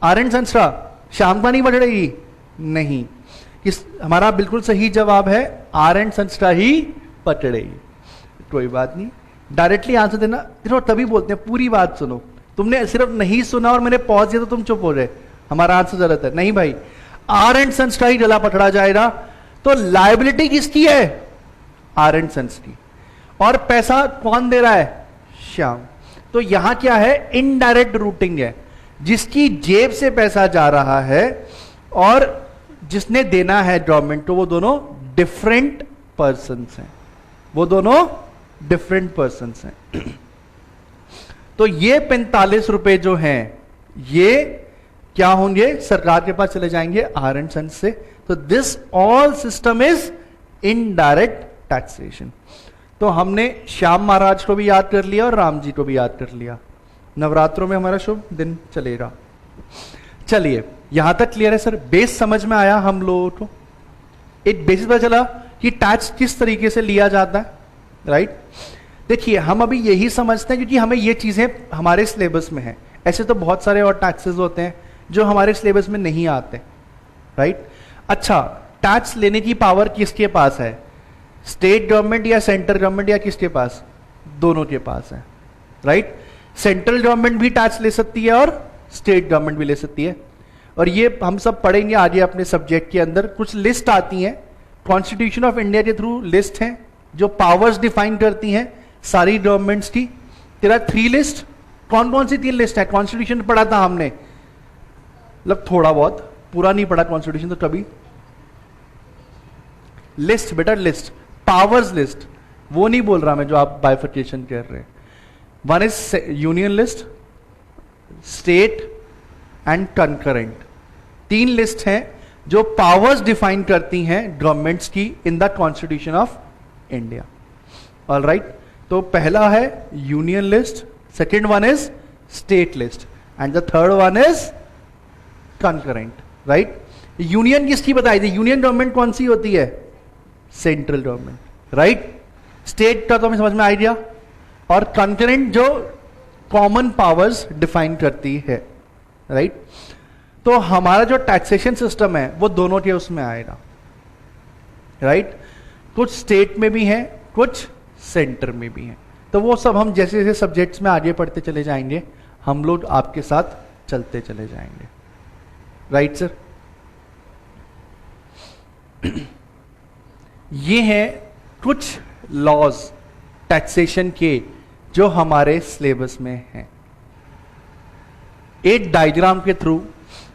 आर एंड सन्स का, श्याम का नहीं पकड़ेगी? नहीं। हमारा बिल्कुल सही जवाब है आर एंड सन्स का ही पकड़ेगी। कोई बात नहीं, डायरेक्टली आंसर देना। देखो तभी बोलते हैं पूरी बात सुनो। तुमने सिर्फ नहीं सुना और मैंने पॉज दिया तो तुम चुप हो रहे, हमारा आंसर जरूरत है नहीं भाई। आर एंड सन्स का ही गला पकड़ा जाएगा। तो लायबिलिटी किसकी है? आर एंड सन्स की। और पैसा कौन दे रहा है? श्याम। तो यहां क्या है? इनडायरेक्ट रूटिंग है। जिसकी जेब से पैसा जा रहा है और जिसने देना है गवर्नमेंट को, वो दोनों डिफरेंट पर्सन्स हैं। वो दोनों डिफरेंट पर्सन्स हैं। तो ये 45 रुपए जो हैं ये क्या होंगे? सरकार के पास चले जाएंगे आर एंड सन्स से। तो this all system is indirect taxation. तो हमने श्याम महाराज को भी याद कर लिया और राम जी को भी याद कर लिया। नवरात्रों में हमारा शुभ दिन चलेगा। चलिए यहां तक क्लियर है सर? बेस समझ में आया हम लोगों को? एक बेसिस पता चला कि टैक्स किस तरीके से लिया जाता है, राइट? देखिए हम अभी यही समझते हैं क्योंकि हमें ये चीजें हमारे सिलेबस में है। ऐसे तो बहुत सारे और टैक्सेस होते हैं जो हमारे सिलेबस में नहीं आते, राइट? अच्छा, टैक्स लेने की पावर किसके पास है? स्टेट गवर्नमेंट या सेंट्रल गवर्नमेंट या किसके पास? दोनों के पास है, राइट? सेंट्रल गवर्नमेंट भी टैक्स ले सकती है और स्टेट गवर्नमेंट भी ले सकती है। और ये हम सब पढ़ेंगे आगे अपने सब्जेक्ट के अंदर। कुछ लिस्ट आती हैं कॉन्स्टिट्यूशन ऑफ इंडिया के थ्रू, लिस्ट हैं जो पावर्स डिफाइन करती हैं सारी गवर्नमेंट्स की। तेरा 3 लिस्ट, कौन कौन सी 3 लिस्ट है? कॉन्स्टिट्यूशन पढ़ा था हमने, मतलब थोड़ा बहुत, पूरा नहीं पढ़ा कॉन्स्टिट्यूशन तो कभी। लिस्ट बेटा, लिस्ट, पावर्स लिस्ट, वो नहीं बोल रहा मैं जो आप बाइफर्केशन कर रहे हैं। One is union list, state and concurrent. 3 list हैं जो पावर्स डिफाइन करती हैं गवर्नमेंट्स की in the constitution of India. Alright, तो पहला है union list, second one is state list and the third one is concurrent, right? Union किसकी बताई थी? यूनियन गवर्नमेंट कौन सी होती है? Central government, right? स्टेट का तो हमें समझ में आ गया। और कंकरेंट जो कॉमन पावर्स डिफाइन करती है, राइट? तो हमारा जो टैक्सेशन सिस्टम है वो दोनों के उसमें आएगा, राइट? कुछ स्टेट में भी है, कुछ सेंटर में भी है। तो वो सब हम जैसे जैसे सब्जेक्ट्स में आगे पढ़ते चले जाएंगे हम लोग आपके साथ चलते चले जाएंगे, राइट सर? ये हैं कुछ लॉज टैक्सेशन के जो हमारे सिलेबस में हैं। एक डायग्राम के थ्रू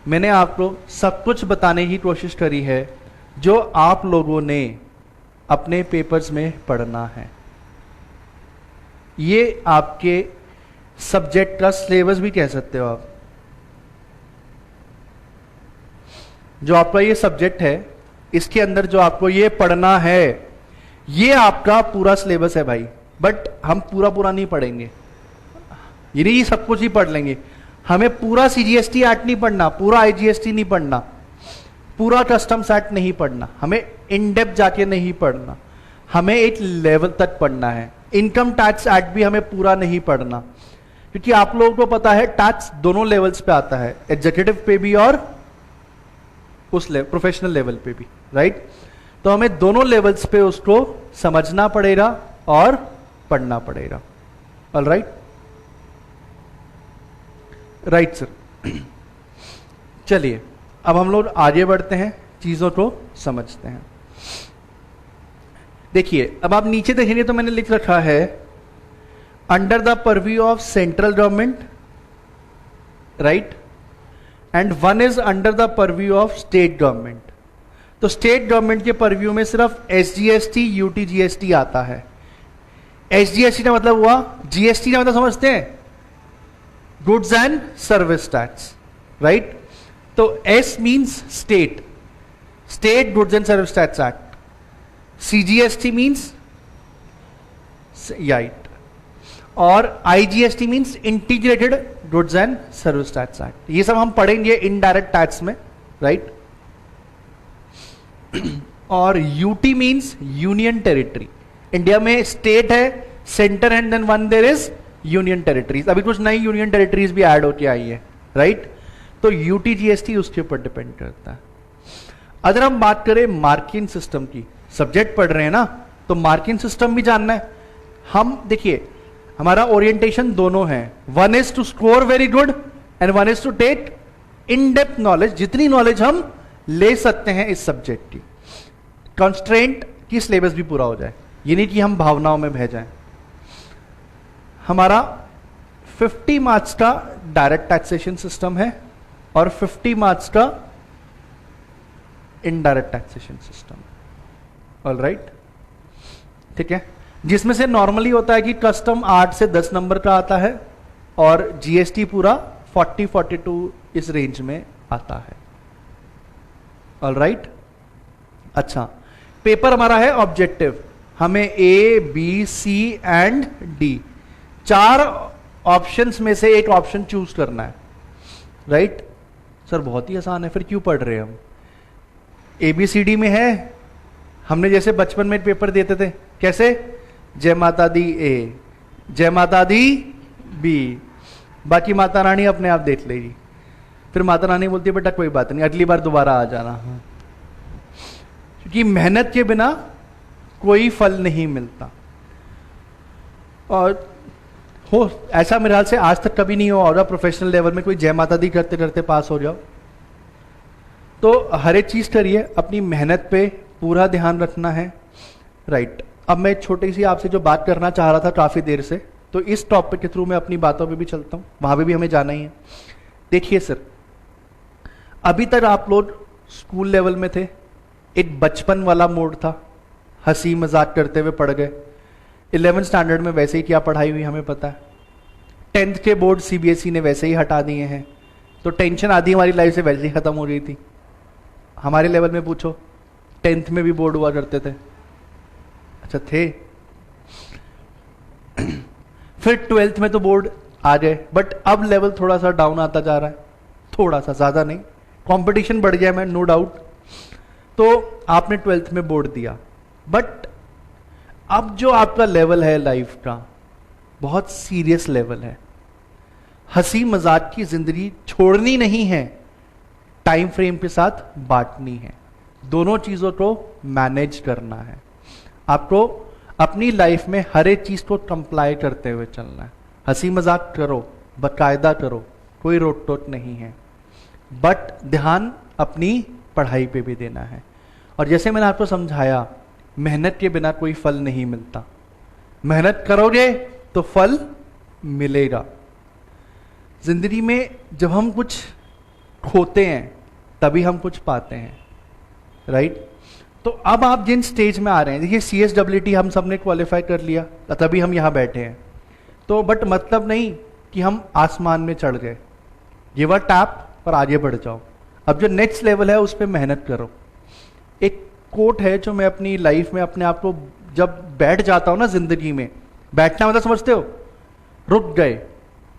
मैंने आपको सब कुछ बताने की कोशिश करी है जो आप लोगों ने अपने पेपर्स में पढ़ना है। ये आपके सब्जेक्ट का सिलेबस भी कह सकते हो आप। जो आपका ये सब्जेक्ट है इसके अंदर जो आपको ये पढ़ना है ये आपका पूरा सिलेबस है भाई। बट हम पूरा नहीं पढ़ेंगे, ये नहीं सब कुछ ही पढ़ लेंगे। हमें पूरा CGST एक्ट नहीं पढ़ना, पूरा IGST नहीं पढ़ना, पूरा कस्टम्स एक्ट नहीं पढ़ना। हमें इन डेप्थ जाके नहीं पढ़ना, हमें एक लेवल तक पढ़ना है। इनकम टैक्स एक्ट भी हमें पूरा नहीं पढ़ना, क्योंकि आप लोगों को पता है टैक्स दोनों लेवल्स पे आता है, एग्जीक्यूटिव पे भी और उस प्रोफेशनल लेवल पे भी, राइट। तो हमें दोनों लेवल्स पे उसको समझना पड़ेगा और पढ़ना पड़ेगा। Alright, right sir. चलिए अब हम लोग आगे बढ़ते हैं, चीजों को समझते हैं। देखिए अब आप नीचे देखेंगे तो मैंने लिख रखा है under the purview of central government, right, and one is under the purview of state government. तो स्टेट गवर्नमेंट के परव्यू में सिर्फ SGST UTGST आता है। SGST का मतलब हुआ, GST का मतलब समझते हैं, goods and service tax, right. तो S means state, state goods and service tax act. CGST means right, और IGST means integrated goods and service tax act. ये सब हम पढ़ेंगे इनडायरेक्ट टैक्स में, राइट। और UT means union territory. India में state है, centre and then one there is union territories. अभी कुछ नई यूनियन टेरिटरीज भी ऐड होके आई है, राइट। तो UTGST उसके ऊपर डिपेंड करता है। अगर हम बात करें मार्किंग सिस्टम की, सब्जेक्ट पढ़ रहे हैं ना, तो मार्किंग सिस्टम भी जानना है। हम देखिए हमारा ओरिएंटेशन दोनों है, one is to score very good and one is to take in depth knowledge, जितनी नॉलेज हम ले सकते हैं इस सब्जेक्ट की, कंस्ट्रेंट की सिलेबस भी पूरा हो जाए, ये नहीं कि हम भावनाओं में बह जाएं। हमारा 50 मार्क्स का डायरेक्ट टैक्सेशन सिस्टम है और 50 मार्क्स का इनडायरेक्ट टैक्सेशन सिस्टम। ऑलराइट, ठीक है, जिसमें से नॉर्मली होता है कि कस्टम 8 से 10 नंबर का आता है और GST पूरा 40-42 इस रेंज में आता है। ऑलराइट, अच्छा, पेपर हमारा है ऑब्जेक्टिव, हमें A, B, C and D 4 options में से एक ऑप्शन चूज करना है, राइट। सर बहुत ही आसान है, फिर क्यों पढ़ रहे हैं हम? ABCD में है, हमने जैसे बचपन में पेपर देते थे, कैसे, जय माता दी A, जय माता दी B, बाकी माता रानी अपने आप देख लेगी। फिर माता रानी बोलती है बेटा कोई बात नहीं, अगली बार दोबारा आ जाना। क्योंकि मेहनत के बिना कोई फल नहीं मिलता। और हो ऐसा मेरे ख्याल से आज तक कभी नहीं हुआ होगा प्रोफेशनल लेवल में कोई जय माता दी करते करते पास हो जाओ। तो हर एक चीज करिए, अपनी मेहनत पे पूरा ध्यान रखना है, राइट। अब मैं छोटी सी आपसे जो बात करना चाह रहा था काफी देर से, तो इस टॉपिक के थ्रू मैं अपनी बातों पे भी चलता हूं, वहां पे भी हमें जाना ही है। देखिए सर, अभी तक आप लोग स्कूल लेवल में थे, एक बचपन वाला मोड था, हंसी मजाक करते हुए पढ़ गए। 11th स्टैंडर्ड में वैसे ही क्या पढ़ाई हुई हमें पता है। 10th के बोर्ड CBSE ने वैसे ही हटा दिए हैं, तो टेंशन आधी हमारी लाइफ से वैसे ही खत्म हो गई थी। हमारे लेवल में पूछो, 10th में भी बोर्ड हुआ करते थे, अच्छा थे। फिर 12th में तो बोर्ड आ गए, बट अब लेवल थोड़ा सा डाउन आता जा रहा है, थोड़ा सा, ज्यादा नहीं, कंपटीशन बढ़ गया, मैं नो डाउट। तो आपने 12th में बोर्ड दिया, बट अब जो आपका लेवल है लाइफ का बहुत सीरियस लेवल है। हंसी मजाक की जिंदगी छोड़नी नहीं है, टाइम फ्रेम के साथ बांटनी है, दोनों चीजों को मैनेज करना है। आपको अपनी लाइफ में हर एक चीज को कंप्लाई करते हुए चलना है। हंसी मजाक करो, बाकायदा करो, कोई रोक टोक नहीं है, बट ध्यान अपनी पढ़ाई पे भी देना है। और जैसे मैंने आपको समझाया, मेहनत के बिना कोई फल नहीं मिलता, मेहनत करोगे तो फल मिलेगा। जिंदगी में जब हम कुछ खोते हैं तभी हम कुछ पाते हैं, राइट। तो अब आप जिन स्टेज में आ रहे हैं, देखिए CSWT हम सबने क्वालिफाई कर लिया, तभी हम यहां बैठे हैं। तो बट मतलब नहीं कि हम आसमान में चढ़ गए, गिव अ टैप और आगे बढ़ जाओ। अब जो नेक्स्ट लेवल है उस पर मेहनत करो। एक कोट है जो मैं अपनी लाइफ में अपने आप को जब बैठ जाता हूं ना, जिंदगी में बैठना मतलब समझते हो, रुक गए,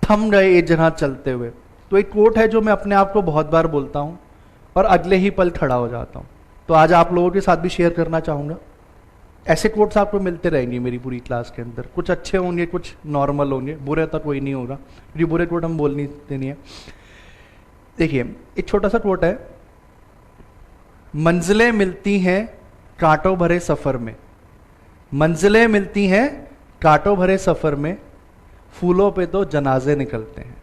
थम गए एक जगह चलते हुए। तो एक कोट है जो मैं अपने आप को बहुत बार बोलता हूं और अगले ही पल खड़ा हो जाता हूं। तो आज आप लोगों के साथ भी शेयर करना चाहूँगा। ऐसे कोट्स आपको मिलते रहेंगे मेरी पूरी क्लास के अंदर, कुछ अच्छे होंगे कुछ नॉर्मल होंगे, बुरे तो कोई नहीं होगा क्योंकि बुरे कोट हम बोल नहीं देनी है। देखिए एक छोटा सा कोट है, मंजिलें मिलती हैं कांटों भरे सफर में, मंजिलें मिलती हैं कांटों भरे सफर में, फूलों पे तो जनाजे निकलते हैं।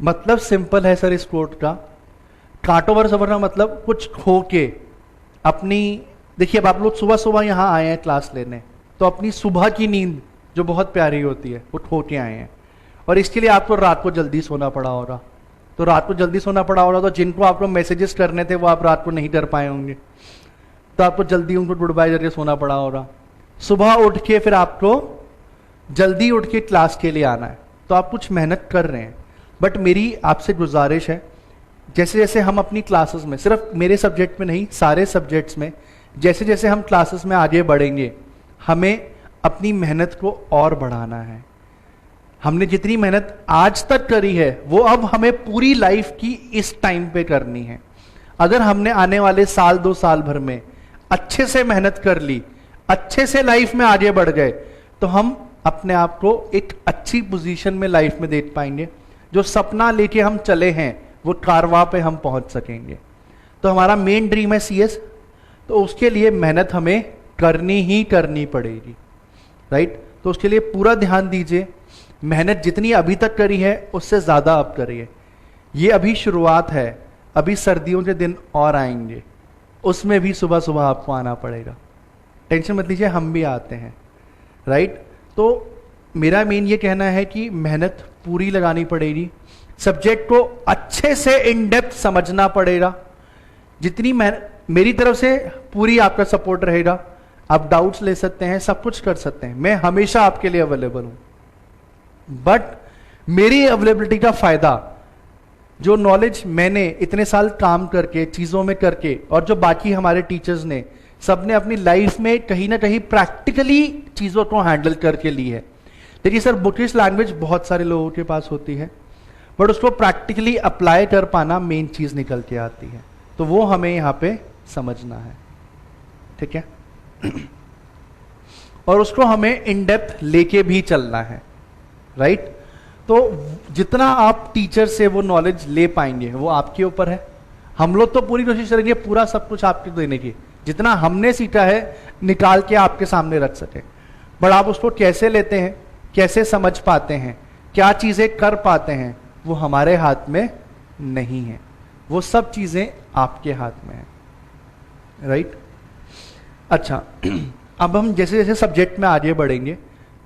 मतलब सिंपल है सर इस कोट का, कांटों भरे सफर का मतलब कुछ खो के अपनी, देखिए अब आप लोग सुबह सुबह यहाँ आए हैं क्लास लेने, तो अपनी सुबह की नींद जो बहुत प्यारी होती है वो खो के आए हैं, और इसके लिए आपको रात को जल्दी सोना पड़ा होगा। तो रात को जल्दी सोना पड़ा होगा तो जिनको आपको मैसेजेस करने थे वो आप रात को नहीं कर पाए होंगे, तो आपको जल्दी उनको गुड बाय करके सोना पड़ा होगा। सुबह उठ के फिर आपको जल्दी उठ के क्लास के लिए आना है, तो आप कुछ मेहनत कर रहे हैं। बट मेरी आपसे गुजारिश है, जैसे जैसे हम अपनी क्लासेस में, सिर्फ मेरे सब्जेक्ट में नहीं सारे सब्जेक्ट्स में, जैसे जैसे हम क्लासेस में आगे बढ़ेंगे हमें अपनी मेहनत को और बढ़ाना है। हमने जितनी मेहनत आज तक करी है वो अब हमें पूरी लाइफ की इस टाइम पे करनी है। अगर हमने आने वाले साल 2 साल भर में अच्छे से मेहनत कर ली, अच्छे से लाइफ में आगे बढ़ गए, तो हम अपने आप को एक अच्छी पोजीशन में लाइफ में देख पाएंगे। जो सपना लेके हम चले हैं वो कारवां पे हम पहुंच सकेंगे। तो हमारा मेन ड्रीम है सीएस, तो उसके लिए मेहनत हमें करनी ही करनी पड़ेगी, राइट। तो उसके लिए पूरा ध्यान दीजिए, मेहनत जितनी अभी तक करी है उससे ज्यादा अब करिए। ये अभी शुरुआत है, अभी सर्दियों के दिन और आएंगे, उसमें भी सुबह सुबह आपको आना पड़ेगा। टेंशन मत लीजिए, हम भी आते हैं, राइट। तो मेरा मेन ये कहना है कि मेहनत पूरी लगानी पड़ेगी, सब्जेक्ट को अच्छे से इन डेप्थ समझना पड़ेगा। जितनी मेरी तरफ से पूरी आपका सपोर्ट रहेगा, आप डाउट्स ले सकते हैं, सब कुछ कर सकते हैं, मैं हमेशा आपके लिए अवेलेबल हूं। बट मेरी अवेलेबिलिटी का फायदा, जो नॉलेज मैंने इतने साल काम करके चीजों में करके, और जो बाकी हमारे टीचर्स ने सबने अपनी लाइफ में कहीं ना कहीं प्रैक्टिकली चीजों को हैंडल करके ली है। देखिए सर, बुकिश लैंग्वेज बहुत सारे लोगों के पास होती है, बट उसको प्रैक्टिकली अप्लाई कर पाना मेन चीज निकल के आती है। तो वो हमें यहां पे समझना है, ठीक है। और उसको हमें इन डेप्थ लेके भी चलना है, राइट। तो जितना आप टीचर से वो नॉलेज ले पाएंगे वो आपके ऊपर है। हम लोग तो पूरी कोशिश करेंगे पूरा सब कुछ आपको देने की, जितना हमने सीखा है निकाल के आपके सामने रख सके। बट आप उसको कैसे लेते हैं, कैसे समझ पाते हैं, क्या चीजें कर पाते हैं, वो हमारे हाथ में नहीं है, वो सब चीजें आपके हाथ में है, राइट। अच्छा, अब हम जैसे जैसे सब्जेक्ट में आगे बढ़ेंगे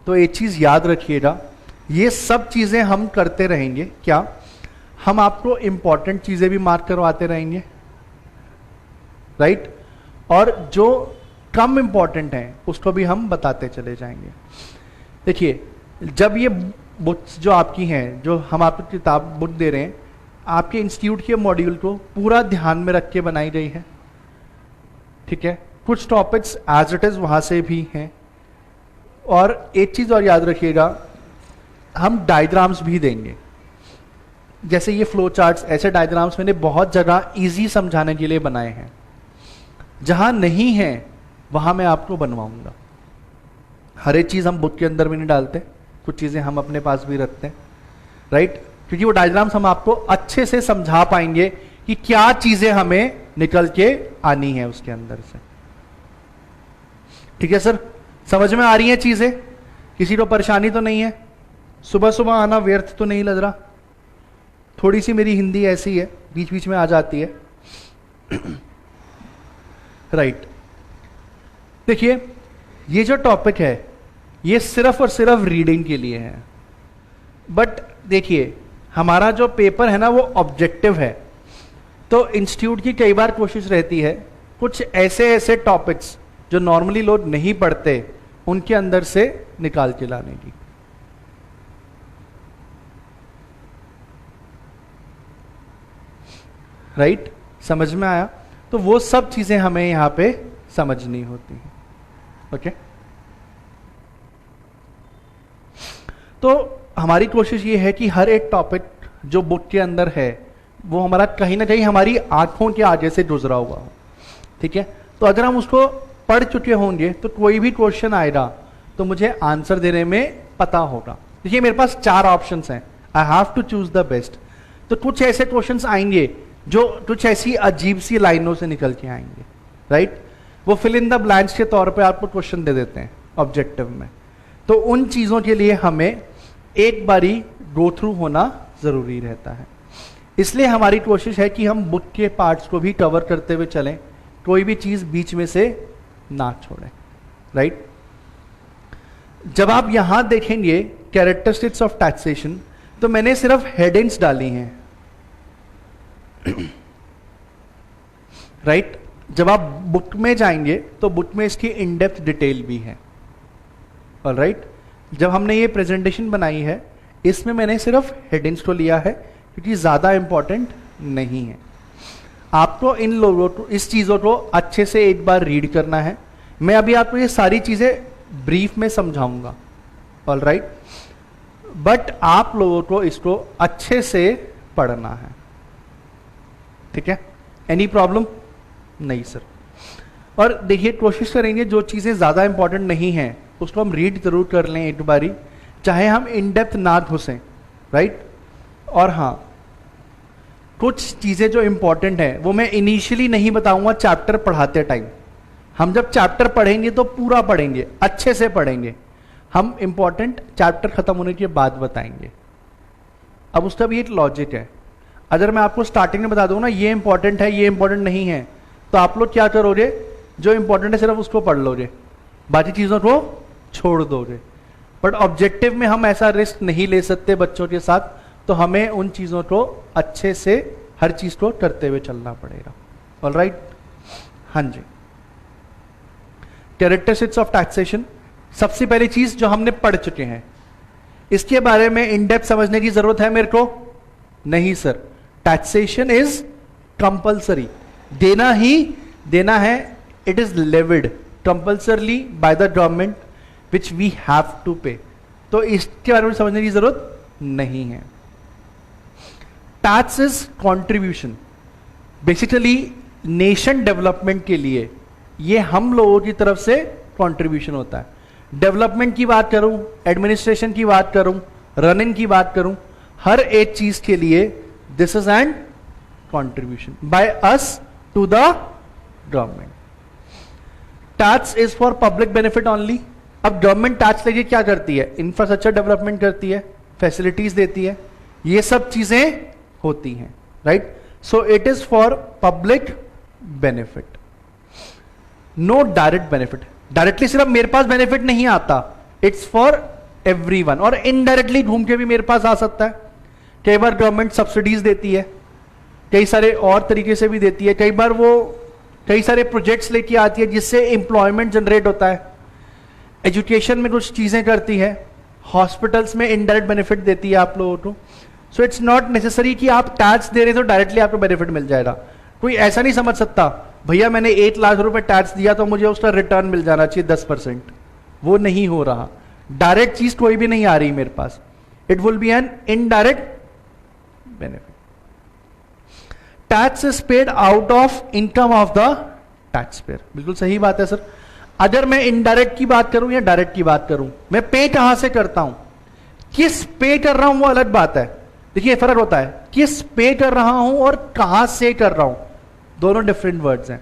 तो एक चीज याद रखिएगा, ये सब चीजें हम करते रहेंगे। क्या हम आपको इंपॉर्टेंट चीजें भी मार्क करवाते रहेंगे, राइट, और जो कम इंपॉर्टेंट हैं उसको भी हम बताते चले जाएंगे। देखिए, जब ये बुक्स जो आपकी हैं, जो हम आपको किताब बुक दे रहे हैं, आपके इंस्टीट्यूट के मॉड्यूल को पूरा ध्यान में रख के बनाई गई है, ठीक है। कुछ टॉपिक्स एज इट इज वहां से भी हैं, और एक चीज और याद रखिएगा, हम डायग्राम्स भी देंगे। जैसे ये फ्लो चार्ट्स, ऐसे डायग्राम्स मैंने बहुत जगह इजी समझाने के लिए बनाए हैं, जहां नहीं है वहां मैं आपको बनवाऊंगा। हर एक चीज हम बुक के अंदर भी नहीं डालते, कुछ चीजें हम अपने पास भी रखते हैं, राइट, क्योंकि वो डायग्राम्स हम आपको अच्छे से समझा पाएंगे कि क्या चीजें हमें निकल के आनी है उसके अंदर से। ठीक है सर, समझ में आ रही हैं चीजें? किसी को परेशानी तो नहीं है? सुबह सुबह आना व्यर्थ तो नहीं लग रहा? थोड़ी सी मेरी हिंदी ऐसी है, बीच बीच में आ जाती है, राइट। देखिए, ये जो टॉपिक है ये सिर्फ और सिर्फ रीडिंग के लिए है, बट देखिए हमारा जो पेपर है ना वो ऑब्जेक्टिव है। तो इंस्टीट्यूट की कई बार कोशिश रहती है कुछ ऐसे ऐसे टॉपिक्स जो नॉर्मली लोग नहीं पढ़ते उनके अंदर से निकाल के लाने की। राइट, समझ में आया? तो वो सब चीजें हमें यहां पे समझनी होती हैं। ओके, तो हमारी कोशिश ये है कि हर एक टॉपिक जो बुक के अंदर है वो हमारा कहीं ना कहीं हमारी आंखों के आगे से गुजरा हुआ हो, ठीक है। तो अगर हम उसको पढ़ चुके होंगे तो कोई भी क्वेश्चन आएगा तो मुझे आंसर देने में पता होगा। देखिए मेरे पास 4 ऑप्शंस हैं, I have to choose the best. तो कुछ ऐसे क्वेश्चंस आएंगे जो कुछ ऐसी अजीब सी लाइनों से निकल के आएंगे, राइट। वो फिल इन द ब्लैंक्स के तौर पे आपको क्वेश्चन दे देते हैं ऑब्जेक्टिव में। तो उन चीजों के लिए हमें एक बारी गो थ्रू होना जरूरी रहता है। इसलिए हमारी कोशिश है कि हम बुक के पार्ट्स को भी कवर करते हुए चलें, कोई भी चीज बीच में से ना छोड़ें, राइट। जब आप यहां देखेंगे कैरेक्टरिस्टिक्स ऑफ टैक्सेशन, तो मैंने सिर्फ हेडिंग्स डाली हैं, राइट। जब आप बुक में जाएंगे तो बुक में इसकी इन डेप्थ डिटेल भी है, ऑलराइट। जब हमने ये प्रेजेंटेशन बनाई है इसमें मैंने सिर्फ हेडिंग्स को लिया है क्योंकि ज्यादा इंपॉर्टेंट नहीं है। आपको इन लोगों को, इस चीजों को अच्छे से एक बार रीड करना है। मैं अभी आपको ये सारी चीजें ब्रीफ में समझाऊंगा, ऑलराइट, बट आप लोगों को इसको अच्छे से पढ़ना है, ठीक है। Any problem? नहीं सर। और देखिए कोशिश करेंगे जो चीजें ज्यादा इंपॉर्टेंट नहीं हैं उसको हम रीड जरूर कर लें एक बारी, चाहे हम इन डेप्थ ना घुसें, राइट। और हाँ, कुछ चीजें जो इंपॉर्टेंट है वो मैं इनिशियली नहीं बताऊंगा चैप्टर पढ़ाते टाइम। हम जब चैप्टर पढ़ेंगे तो पूरा पढ़ेंगे, अच्छे से पढ़ेंगे। हम इंपॉर्टेंट चैप्टर खत्म होने के बाद बताएंगे। अब उसका भी एक लॉजिक है। अगर मैं आपको स्टार्टिंग में बता दूं ना ये इंपॉर्टेंट है, ये इंपॉर्टेंट नहीं है, तो आप लोग क्या करोगे, जो इंपॉर्टेंट है सिर्फ उसको पढ़ लोगे, बाकी चीजों को छोड़ दोगे। बट ऑब्जेक्टिव में हम ऐसा रिस्क नहीं ले सकते बच्चों के साथ, तो हमें उन चीजों को अच्छे से हर चीज को करते हुए चलना पड़ेगा, ऑलराइट। हाँ जी, कैरेक्टरिस्टिक्स ऑफ टैक्सेशन, सबसे पहली चीज जो हमने पढ़ चुके हैं, इसके बारे में इन डेप्थ समझने की जरूरत है मेरे को? नहीं सर। टैक्सेशन इज कंपल्सरी, देना ही देना है। It is levied compulsorily by the government which we have to pay. तो इसके बारे में समझने की जरूरत नहीं है। Tax is contribution, basically nation development के लिए ये हम लोगों की तरफ से कंट्रीब्यूशन होता है। डेवलपमेंट की बात करूं, एडमिनिस्ट्रेशन की बात करूं, रनिंग की बात करूं, हर एक चीज के लिए this is an contribution by us to the government. Tax is for public benefit only. अब गवर्नमेंट टैक्स लेके क्या करती है? इंफ्रास्ट्रक्चर डेवलपमेंट करती है, फैसिलिटीज देती है, ये सब चीजें होती हैं, राइट। So it is for public benefit, no direct benefit. Directly सिर्फ मेरे पास बेनिफिट नहीं आता, इट्स फॉर एवरीवन। और इनडायरेक्टली घूम के भी मेरे पास आ सकता है। कई बार गवर्नमेंट सब्सिडीज देती है, कई सारे और तरीके से भी देती है। कई बार वो कई सारे प्रोजेक्ट्स लेके आती है जिससे एम्प्लॉयमेंट जनरेट होता है। एजुकेशन में कुछ चीजें करती है, हॉस्पिटल्स में इनडायरेक्ट बेनिफिट देती है आप लोगों को। सो इट्स नॉट नेसेसरी कि आप टैक्स दे रहे तो डायरेक्टली आपको बेनिफिट मिल जाएगा। कोई ऐसा नहीं समझ सकता भैया मैंने 8 लाख रुपए टैक्स दिया तो मुझे उसका रिटर्न मिल जाना चाहिए 10%। वो नहीं हो रहा, डायरेक्ट चीज कोई भी नहीं आ रही मेरे पास। It will be an indirect benefit. Tax is paid out of income of the tax payer. बिल्कुल सही बात है सर। अगर मैं इनडायरेक्ट की बात करूं या डायरेक्ट की बात करूं, मैं पे कहां से करता हूं, किस पे कर रहा हूं वो अलग बात है। देखिए फर्क होता है, किस पे कर रहा हूं और कहां से कर रहा हूं, दोनों डिफरेंट वर्ड्स हैं।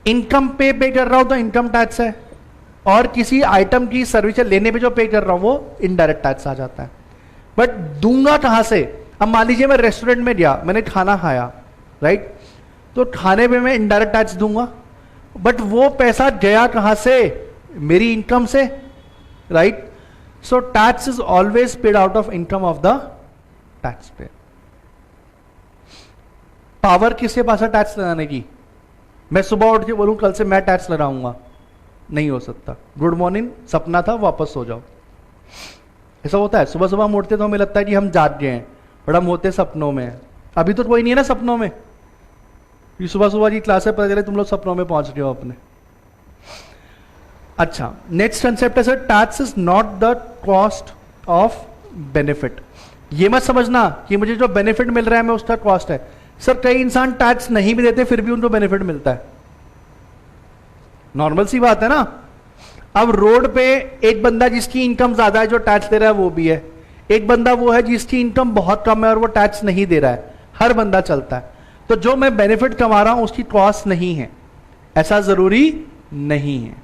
इनकम पे कर रहा हूं तो इनकम टैक्स है, और किसी आइटम की सर्विस लेने पे जो पे कर रहा हूं वो इनडायरेक्ट टैक्स आ जाता है। बट दूंगा कहां से? अब मान लीजिए मैं रेस्टोरेंट में गया, मैंने खाना खाया, राइट, तो खाने पे मैं इनडायरेक्ट टैक्स दूंगा, बट वो पैसा गया कहां से? मेरी इनकम से, right. So tax is always paid out of income of the tax pair. Power किसके पास है टैक्स लगाने की? मैं सुबह उठ के बोलूं कल से मैं टैक्स लगाऊंगा, नहीं हो सकता। गुड मॉर्निंग, सपना था, वापस सो जाओ। ऐसा होता है, सुबह सुबह हम उठते तो हमें लगता है कि हम जाग गए हैं, बट हम होते सपनों में। अभी तो कोई नहीं है ना सपनों में, ये सुबह सुबह की क्लास है, पता चले तुम लोग सपनों में पहुंच गए हो अपने। अच्छा, नेक्स्ट कंसेप्ट है sir, tax is not the cost of benefit. ये मत समझना कि मुझे जो बेनिफिट मिल रहा है मैं उसका कॉस्ट है। सर कई इंसान टैक्स नहीं भी देते फिर भी उनको बेनिफिट मिलता है, नॉर्मल सी बात है ना। अब रोड पे एक बंदा जिसकी इनकम ज्यादा है जो टैक्स दे रहा है वो भी है, एक बंदा वो है जिसकी इनकम बहुत कम है और वो टैक्स नहीं दे रहा है, हर बंदा चलता है। तो जो मैं बेनिफिट कमा रहा हूं उसकी कॉस्ट नहीं है, ऐसा जरूरी नहीं है।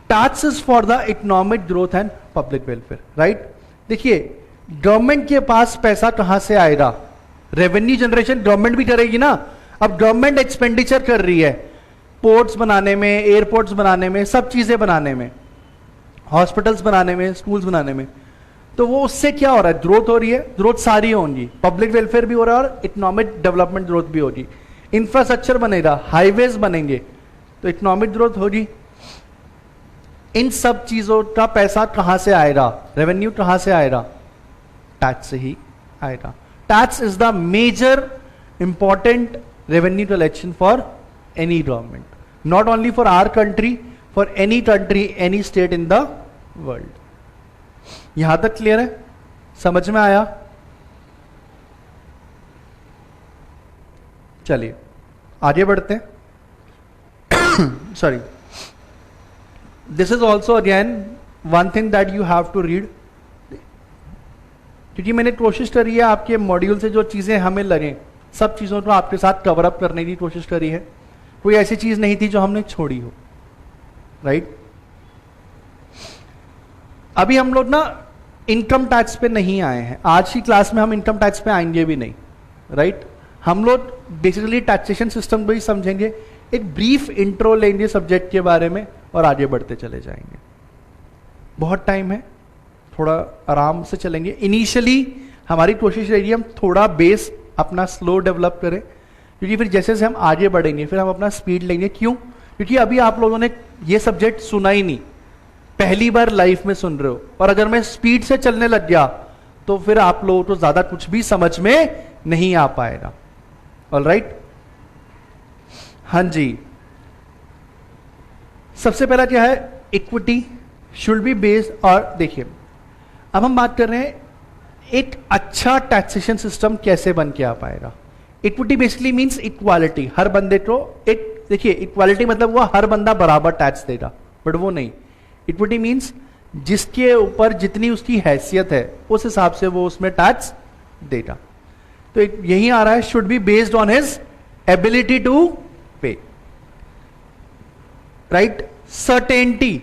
Taxes for the economic growth and public welfare, right. देखिए गवर्नमेंट के पास पैसा कहां से आएगा, रेवेन्यू जनरेशन गवर्नमेंट भी करेगी ना। अब गवर्नमेंट एक्सपेंडिचर कर रही है पोर्ट्स बनाने में, एयरपोर्ट्स बनाने में, सब चीजें बनाने में, हॉस्पिटल्स बनाने में, स्कूल्स बनाने में, तो वो उससे क्या हो रहा है, ग्रोथ हो रही है, ग्रोथ सारी होंगी, पब्लिक वेलफेयर भी हो रहा है और इकोनॉमिक डेवलपमेंट ग्रोथ भी होगी। इंफ्रास्ट्रक्चर बनेगा, हाईवेज बनेंगे तो इकोनॉमिक ग्रोथ होगी। इन सब चीजों का पैसा कहां से आएगा, रेवेन्यू कहां से आएगा, टैक्स से ही आएगा। Tax is the major important revenue collection for any government, not only for our country, for any country, any state in the world. यहां तक क्लियर है, समझ में आया। चलिए आगे बढ़ते हैं। Sorry, this is also again one thing that you have to read, क्योंकि मैंने कोशिश करी है आपके मॉड्यूल से जो चीजें हमें लगे सब चीजों को आपके साथ कवर अप करने की कोशिश करी है। कोई ऐसी चीज नहीं थी जो हमने छोड़ी हो, राइट। अभी हम लोग ना इनकम टैक्स पे नहीं आए हैं, आज की क्लास में हम इनकम टैक्स पे आएंगे भी नहीं, राइट। हम लोग बेसिकली टैक्सेशन सिस्टम को ही समझेंगे, एक ब्रीफ इंट्रो लेंगे सब्जेक्ट के बारे में और आगे बढ़ते चले जाएंगे। बहुत टाइम है, थोड़ा आराम से चलेंगे। इनिशियली हमारी कोशिश रहेगी हम थोड़ा बेस अपना स्लो डेवलप करें, क्योंकि फिर जैसे जैसे हम आगे बढ़ेंगे फिर हम अपना स्पीड लेंगे। क्यों? क्योंकि अभी आप लोगों ने ये सब्जेक्ट सुना ही नहीं, पहली बार लाइफ में सुन रहे हो, और अगर मैं स्पीड से चलने लग गया तो फिर आप लोगों को ज्यादा कुछ भी समझ में नहीं आ पाएगा। ऑलराइट, हाँ जी। सबसे पहला क्या है, इक्विटी शुड बी बेस्ड। और देखिए अब हम बात कर रहे हैं एक अच्छा टैक्सेशन सिस्टम कैसे बन के आ पाएगा। इक्विटी बेसिकली मींस इक्वालिटी, हर बंदे को एक, देखिए इक्वालिटी मतलब वो हर बंदा बराबर टैक्स देगा, बट वो नहीं। इक्विटी मींस जिसके ऊपर जितनी उसकी हैसियत है उस हिसाब से वो उसमें टैक्स देगा। तो यही आ रहा है, should be based on his ability to pay, right. Certainty,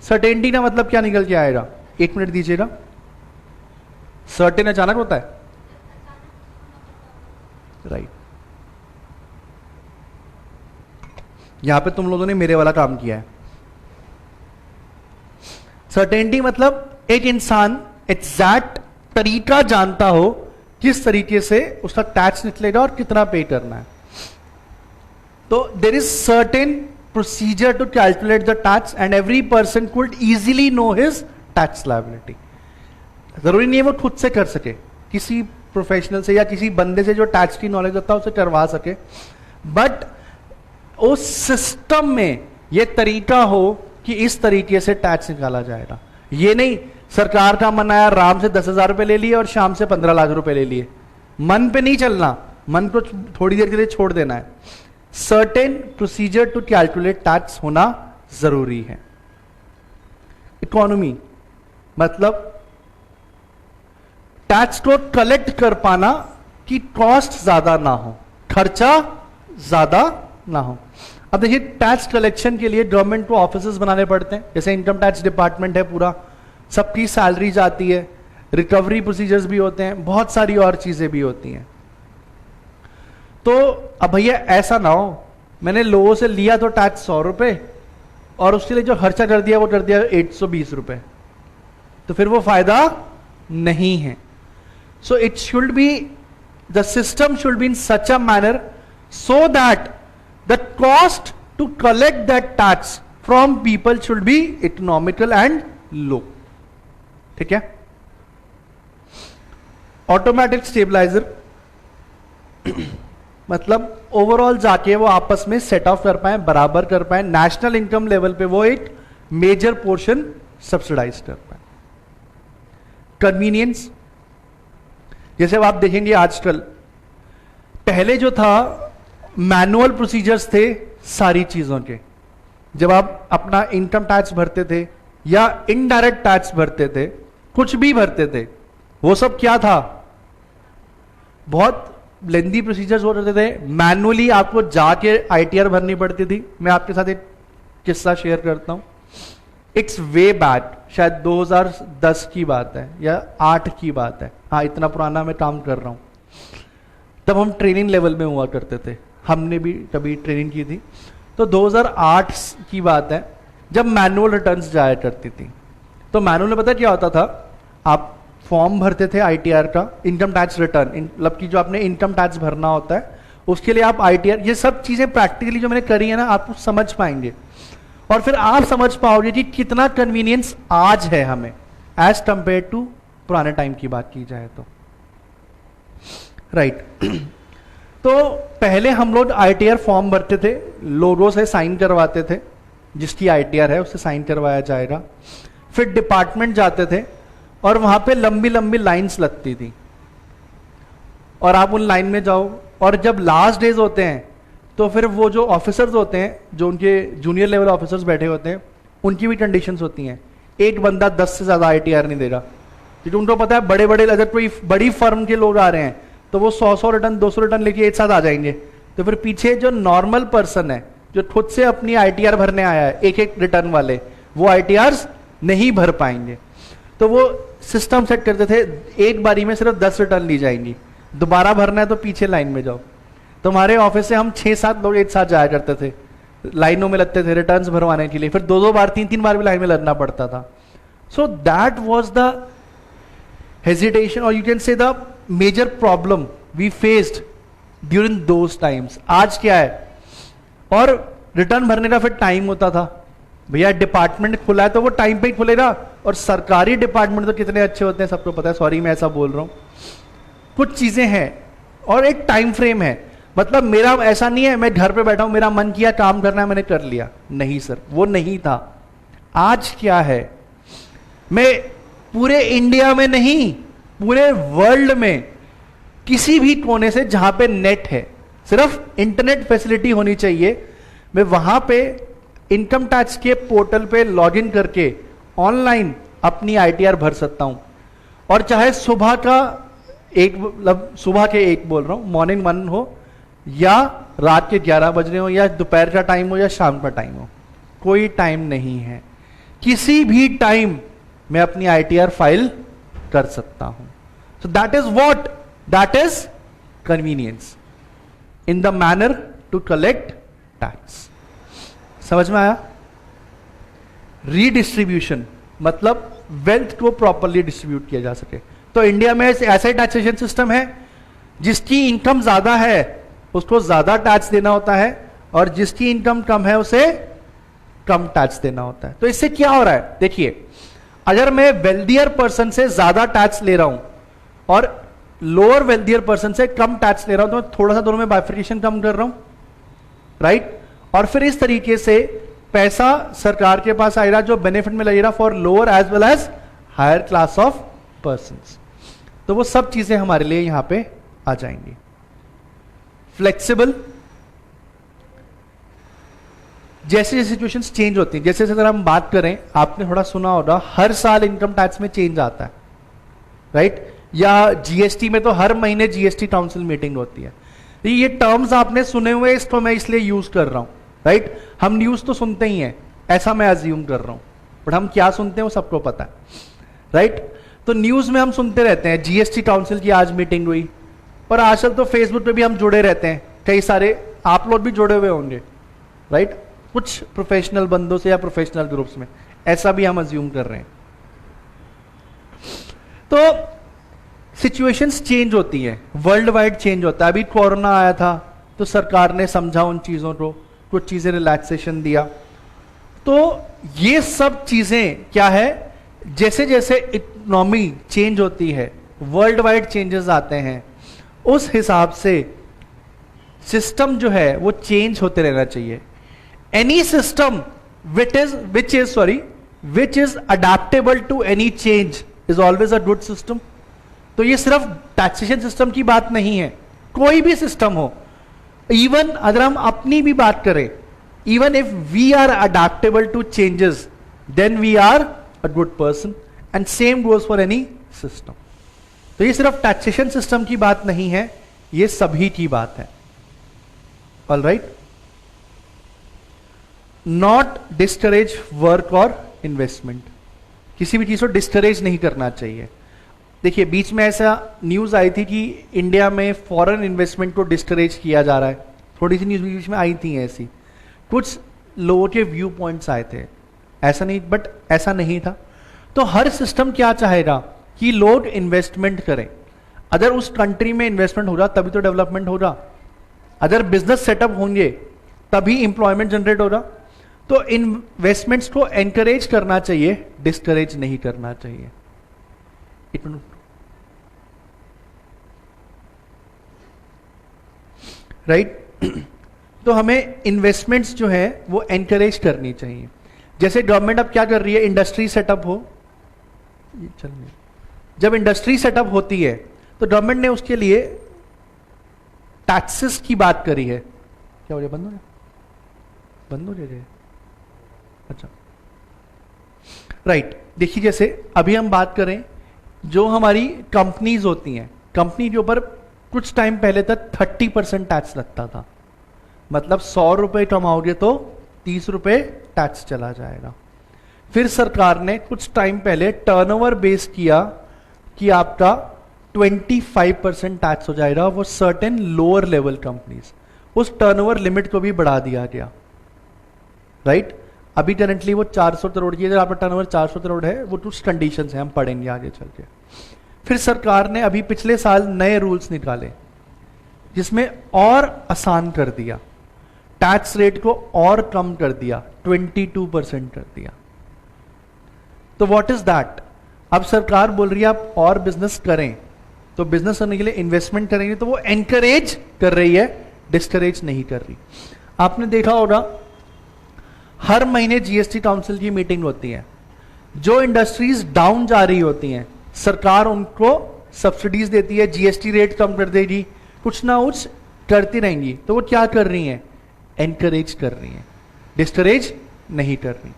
certainty का मतलब क्या निकल के आएगा, एक मिनट दीजिएगा। सर्टेन अचानक होता है, राइट। यहां पे तुम लोगों ने मेरे वाला काम किया है। सर्टेनिटी मतलब एक इंसान एग्जैक्ट तरीका जानता हो किस तरीके से उसका टैक्स निकलेगा और कितना पे करना है। तो there is certain procedure to calculate the tax and every person could easily know his tax liability. जरूरी नहीं है वो खुद से कर सके, किसी प्रोफेशनल से या किसी बंदे से जो टैक्स की नॉलेज होता है उसे करवा सके, बट उस सिस्टम में ये तरीका हो कि इस तरीके से टैक्स निकाला जाएगा। ये नहीं सरकार का मन आया राम से 10,000 रुपए ले लिए और शाम से 15 लाख रुपए ले लिए, मन पे नहीं चलना, मन को थोड़ी देर के लिए छोड़ देना है। Certain procedure to calculate tax होना जरूरी है। इकोनॉमी मतलब टैक्स को कलेक्ट कर पाना कि कॉस्ट ज्यादा ना हो, खर्चा ज्यादा ना हो। अब देखिए टैक्स कलेक्शन के लिए गवर्नमेंट को ऑफिसेस बनाने पड़ते हैं, जैसे इनकम टैक्स डिपार्टमेंट है पूरा, सबकी सैलरी जाती है, रिकवरी प्रोसीजर्स भी होते हैं, बहुत सारी और चीजें भी होती हैं। तो अब भैया ऐसा ना हो मैंने लोगों से लिया तो टैक्स 100 रुपए और उसके लिए जो खर्चा कर दिया वो कर दिया 820 रुपए, तो फिर वो फायदा नहीं है। So it should be, the system should be in such a manner so that the cost to collect that tax from people should be economical and low. ठीक है? ऑटोमेटिक स्टेबलाइजर मतलब ओवरऑल जाके वो आपस में सेट ऑफ कर पाए, बराबर कर पाए, नेशनल इनकम लेवल पे वो एक मेजर पोर्शन सब्सिडाइज कर पाए। कन्वीनियंस, जैसे अब आप देखेंगे आजकल, पहले जो था मैनुअल प्रोसीजर्स थे सारी चीजों के। जब आप अपना इनकम टैक्स भरते थे या इनडायरेक्ट टैक्स भरते थे, कुछ भी भरते थे, वो सब क्या था, बहुत लेंदी प्रोसीजर्स हो रहे थे। मैनुअली आपको जाके आईटीआर भरनी पड़ती थी। मैं आपके साथ एक किस्सा शेयर करता हूं। इट्स वे बैक, शायद 2010 की बात है या 8 की बात है, हाँ इतना पुराना मैं काम कर रहा हूं। तब हम ट्रेनिंग लेवल में हुआ करते थे, हमने भी कभी ट्रेनिंग की थी। तो 2008 की बात है, जब मैनुअल रिटर्न्स जाया करती थी। तो मैनुअल में पता क्या होता था, आप फॉर्म भरते थे आईटीआर का, इनकम टैक्स रिटर्न, मतलब कि जो आपने इनकम टैक्स भरना होता है उसके लिए आप आईटीआर, ये सब चीजें प्रैक्टिकली जो मैंने करी है ना, आप समझ पाएंगे और फिर आप समझ पाओगे कि कितना कन्वीनियंस आज है हमें एज कंपेयर टू पुराने टाइम की बात की जाए तो, राइट। तो पहले हम लोग आईटीआर फॉर्म भरते थे, लोगों से साइन करवाते थे, जिसकी आईटीआर है उससे साइन करवाया जाएगा। फिर डिपार्टमेंट जाते थे और वहां पे लंबी लंबी लाइंस लगती थी और आप उन लाइन में जाओ, और जब लास्ट डेज होते हैं तो फिर वो जो ऑफिसर्स होते हैं, जो उनके जूनियर लेवल ऑफिसर्स बैठे होते हैं, उनकी भी कंडीशंस होती हैं। एक बंदा 10 से ज्यादा आईटीआर नहीं देगा, क्योंकि उनको पता है बड़े बड़े, अगर कोई बड़ी फर्म के लोग आ रहे हैं तो वो 100 रिटर्न 200 रिटर्न लेके एक साथ आ जाएंगे। तो फिर पीछे जो नॉर्मल पर्सन है, जो खुद से अपनी आईटीआर भरने आया है, एक एक रिटर्न वाले, वो आईटीआर नहीं भर पाएंगे। तो वो सिस्टम सेट करते थे, एक बारी में सिर्फ 10 रिटर्न ली जाएंगी, दोबारा भरना है तो पीछे लाइन में जाओ। तो हमारे ऑफिस से हम 6-7 लोग एक साथ जाया करते थे, लाइनों में लगते थे रिटर्न्स भरवाने के लिए, फिर 2-2 बार 3-3 बार भी लाइन में लगना पड़ता था। So that was the hesitation, और you can say the major problem we faced during those times. आज क्या है, और रिटर्न भरने का फिर टाइम होता था, भैया डिपार्टमेंट खुला है तो वो टाइम पे ही खुलेगा, और सरकारी डिपार्टमेंट तो कितने अच्छे होते हैं सबको पता है, सॉरी मैं ऐसा बोल रहा हूं। कुछ चीजें हैं और एक टाइम फ्रेम है, मतलब मेरा ऐसा नहीं है मैं घर पे बैठा हूं, मेरा मन किया काम करना है मैंने कर लिया, नहीं सर वो नहीं था। आज क्या है, मैं पूरे इंडिया में नहीं, पूरे वर्ल्ड में किसी भी कोने से जहां पे नेट है, सिर्फ इंटरनेट फैसिलिटी होनी चाहिए, मैं वहां पे इनकम टैक्स के पोर्टल पे लॉगिन करके ऑनलाइन अपनी आईटीआर भर सकता हूं। और चाहे सुबह का एक, मतलब सुबह के 1 बोल रहा हूं, मॉर्निंग 1 हो या रात के 11 बज रहे हो या दोपहर का टाइम हो या शाम का टाइम हो, कोई टाइम नहीं है, किसी भी टाइम मैं अपनी आईटीआर फाइल कर सकता हूं। So that is what, that is convenience in the manner to collect tax. समझ में आया? रीडिस्ट्रीब्यूशन मतलब वेल्थ को प्रॉपरली डिस्ट्रीब्यूट किया जा सके। तो इंडिया में ऐसा टैक्सेशन सिस्टम है, जिसकी इनकम ज्यादा है उसको ज्यादा टैक्स देना होता है, और जिसकी इनकम कम है उसे कम टैक्स देना होता है। तो इससे क्या हो रहा है, देखिए, अगर मैं वेल्दियर पर्सन से ज्यादा टैक्स ले रहा हूं और लोअर वेल्दियर पर्सन से कम टैक्स ले रहा हूं, तो मैं थोड़ा सा दोनों में बाइफर्केशन कम कर रहा हूं, राइट। और फिर इस तरीके से पैसा सरकार के पास आएगा जो बेनिफिट में लगेगा for lower as well as higher class of persons. तो वो सब चीजें हमारे लिए यहां पे आ जाएंगी। फ्लेक्सिबल, जैसे जैसे सिचुएशंस चेंज होती हैं, जैसे जैसे अगर हम बात करें, आपने थोड़ा सुना होगा हर साल इनकम टैक्स में चेंज आता है, राइट, या जीएसटी में तो हर महीने जीएसटी काउंसिल मीटिंग होती है। ये टर्म्स आपने सुने हुए, इसको मैं इसलिए यूज कर रहा हूं, राइट। हम न्यूज तो सुनते ही हैं, ऐसा मैं अज्यूम कर रहा हूं, बट हम क्या सुनते हैं वो सबको पता है, राइट। तो न्यूज में हम सुनते रहते हैं जीएसटी काउंसिल की आज मीटिंग हुई, और आजकल तो फेसबुक पे भी हम जुड़े रहते हैं, कई सारे आप लोग भी जुड़े हुए होंगे, राइट, कुछ प्रोफेशनल बंदों से या प्रोफेशनल ग्रुप्स में, ऐसा भी हम अज्यूम कर रहे हैं। तो सिचुएशंस चेंज होती हैं, वर्ल्ड वाइड चेंज होता है। अभी कोरोना आया था तो सरकार ने समझा उन चीजों को, कुछ चीजें रिलैक्सेशन दिया। तो ये सब चीजें क्या है, जैसे जैसे इकोनॉमी चेंज होती है, वर्ल्ड वाइड चेंजेस आते हैं, उस हिसाब से सिस्टम जो है वो चेंज होते रहना चाहिए। Any system which is adaptable to any change is always a good system. तो ये सिर्फ टैक्सेशन सिस्टम की बात नहीं है, कोई भी सिस्टम हो, इवन अगर हम अपनी भी बात करें, even if we are adaptable to changes then we are a good person, and same goes for any system. तो ये सिर्फ टैक्सेशन सिस्टम की बात नहीं है, ये सभी की बात है। All right, not discourage work और इन्वेस्टमेंट, किसी भी चीज को डिस्करेज नहीं करना चाहिए। देखिए बीच में ऐसा न्यूज आई थी कि इंडिया में फॉरेन इन्वेस्टमेंट को डिस्करेज किया जा रहा है, थोड़ी सी न्यूज बीच में आई थी ऐसी, कुछ लोगों के व्यू पॉइंट्स आए थे, ऐसा नहीं, बट ऐसा नहीं था। तो हर सिस्टम क्या चाहेगा कि लोग इन्वेस्टमेंट करें, अगर उस कंट्री में इन्वेस्टमेंट होगा तभी तो डेवलपमेंट होगा, अगर बिजनेस सेटअप होंगे तभी इंप्लॉयमेंट जनरेट होगा। तो इन्वेस्टमेंट्स को एनकरेज करना चाहिए, डिस्करेज नहीं करना चाहिए। राइट तो हमें इन्वेस्टमेंट्स जो है वो एनकरेज करनी चाहिए। जैसे गवर्नमेंट अब क्या कर रही है, इंडस्ट्री सेटअप हो, ये चल रही है, जब इंडस्ट्री सेटअप होती है तो गवर्नमेंट ने उसके लिए टैक्सेस की बात करी है। क्या हो गया, बंद हो जाए? अच्छा राइट, देखिए जैसे अभी हम बात करें, जो हमारी कंपनीज होती हैं, कंपनी के ऊपर कुछ टाइम पहले तक 30% टैक्स लगता था, मतलब 100 रुपए कमाओगे तो 30 रुपए टैक्स चला जाएगा। फिर सरकार ने कुछ टाइम पहले टर्नओवर बेस किया कि आपका 25% टैक्स हो जाएगा, वो सर्टेन लोअर लेवल कंपनीज, उस टर्नओवर लिमिट को भी बढ़ा दिया गया। राइट अभी करंटली वो 400 करोड़ की, अगर आपका टर्नओवर 400 करोड़ है, वो कुछ कंडीशंस हैं, हम पढ़ेंगे आगे चल के। फिर सरकार ने अभी पिछले साल नए रूल्स निकाले जिसमें और आसान कर दिया, टैक्स रेट को और कम कर दिया, 22% कर दिया। तो व्हाट इज दैट, अब सरकार बोल रही है आप और बिजनेस करें, तो बिजनेस करने के लिए इन्वेस्टमेंट करेंगे, तो वो एनकरेज कर रही है, डिस्करेज नहीं कर रही। आपने देखा होगा हर महीने जीएसटी काउंसिल की मीटिंग होती है, जो इंडस्ट्रीज डाउन जा रही होती हैं सरकार उनको सब्सिडीज देती है, जीएसटी रेट कम कर देगी, कुछ ना कुछ करती रहेंगी। तो वो क्या कर रही हैं, एनकरेज कर रही हैं, डिस्करेज नहीं कर रही।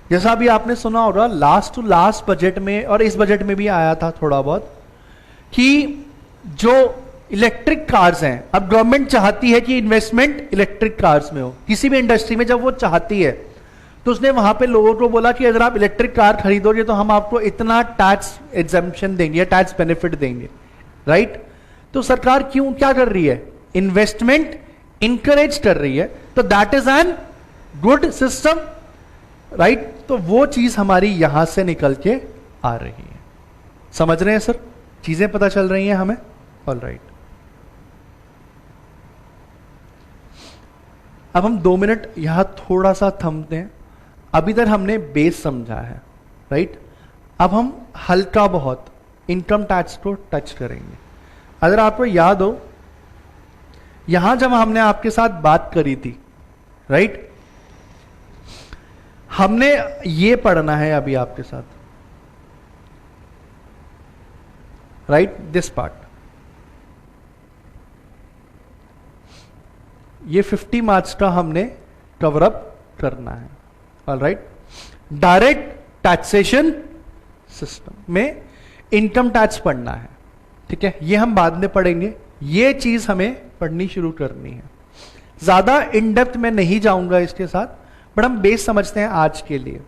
जैसा अभी आपने सुना होगा लास्ट टू लास्ट बजट में और इस बजट में भी आया था थोड़ा बहुत, कि जो इलेक्ट्रिक कार्स हैं, अब गवर्नमेंट चाहती है कि इन्वेस्टमेंट इलेक्ट्रिक कार्स में हो, किसी भी इंडस्ट्री में जब वो चाहती है, तो उसने वहां पे लोगों को बोला कि अगर आप इलेक्ट्रिक कार खरीदोगे तो हम आपको इतना टैक्स एग्जेम्पशन देंगे, टैक्स बेनिफिट देंगे। राइट तो सरकार क्यों क्या कर रही है, इन्वेस्टमेंट इंकरेज कर रही है, तो that is an good system. Right तो वो चीज हमारी यहां से निकल के आ रही है, समझ रहे हैं सर, चीजें पता चल रही हैं हमें। ऑल राइट अब हम 2 मिनट यहां थोड़ा सा थमते हैं। अभी तक हमने बेस समझा है, राइट अब हम हल्का बहुत इनकम टैक्स को टच करेंगे। अगर आपको याद हो, यहां जब हमने आपके साथ बात करी थी, राइट हमने ये पढ़ना है अभी आपके साथ, राइट दिस पार्ट, ये 50 मार्क्स का हमने कवर अप करना है। All right direct taxation system में इनकम टैक्स पढ़ना है, ठीक है, ये हम बाद में पढ़ेंगे, ये चीज हमें पढ़नी शुरू करनी है। ज्यादा इन डेप्थ में नहीं जाऊंगा इसके साथ, बट हम बेस समझते हैं आज के लिए।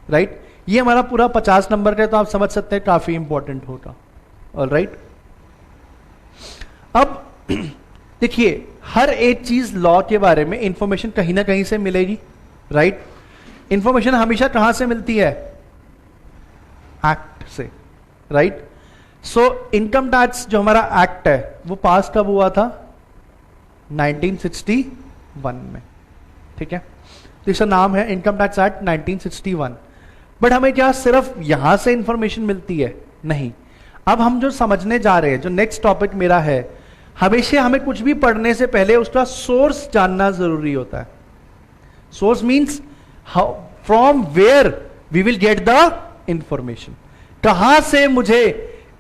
राइट ये हमारा पूरा 50 नंबर का है, तो आप समझ सकते हैं काफी इंपॉर्टेंट होगा। ऑल राइट अब देखिए हर एक चीज लॉ के बारे में इंफॉर्मेशन कहीं ना कहीं से मिलेगी। राइट इंफॉर्मेशन हमेशा कहां से मिलती है, एक्ट से। राइट सो इनकम टैक्स जो हमारा एक्ट है वो पास कब हुआ था, 1961 में, ठीक है, तो इसका नाम है इनकम टैक्स एक्ट 1961। बट हमें क्या सिर्फ यहां से इंफॉर्मेशन मिलती है, नहीं, अब हम जो समझने जा रहे हैं, जो नेक्स्ट टॉपिक मेरा है, हमेशा हमें कुछ भी पढ़ने से पहले उसका सोर्स जानना जरूरी होता है। Source means from where we will get the information. कहां से मुझे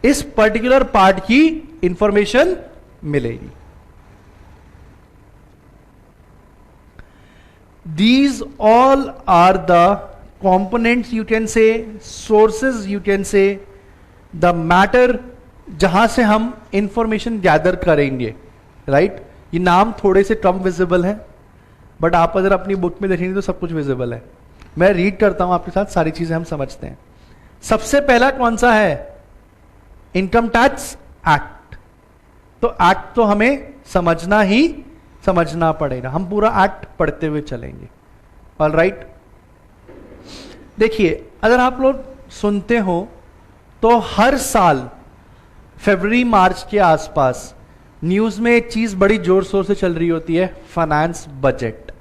इस पर्टिकुलर पार्ट की इंफॉर्मेशन मिलेगी। These all are the components, you can say, sources, you can say, the matter जहां से हम इंफॉर्मेशन गैदर करेंगे, राइट। ये नाम थोड़े से कम विजिबल हैं, बट आप अगर अपनी बुक में देखेंगे तो सब कुछ विजिबल है। मैं रीड करता हूं आपके साथ, सारी चीजें हम समझते हैं। सबसे पहला कौन सा है? Income tax act. तो एक्ट तो हमें समझना पड़ेगा, हम पूरा एक्ट पढ़ते हुए चलेंगे। ऑल राइट, देखिए अगर आप लोग सुनते हो तो हर साल फरवरी मार्च के आसपास न्यूज में एक चीज बड़ी जोर शोर से चल रही होती है, फाइनेंस बजट।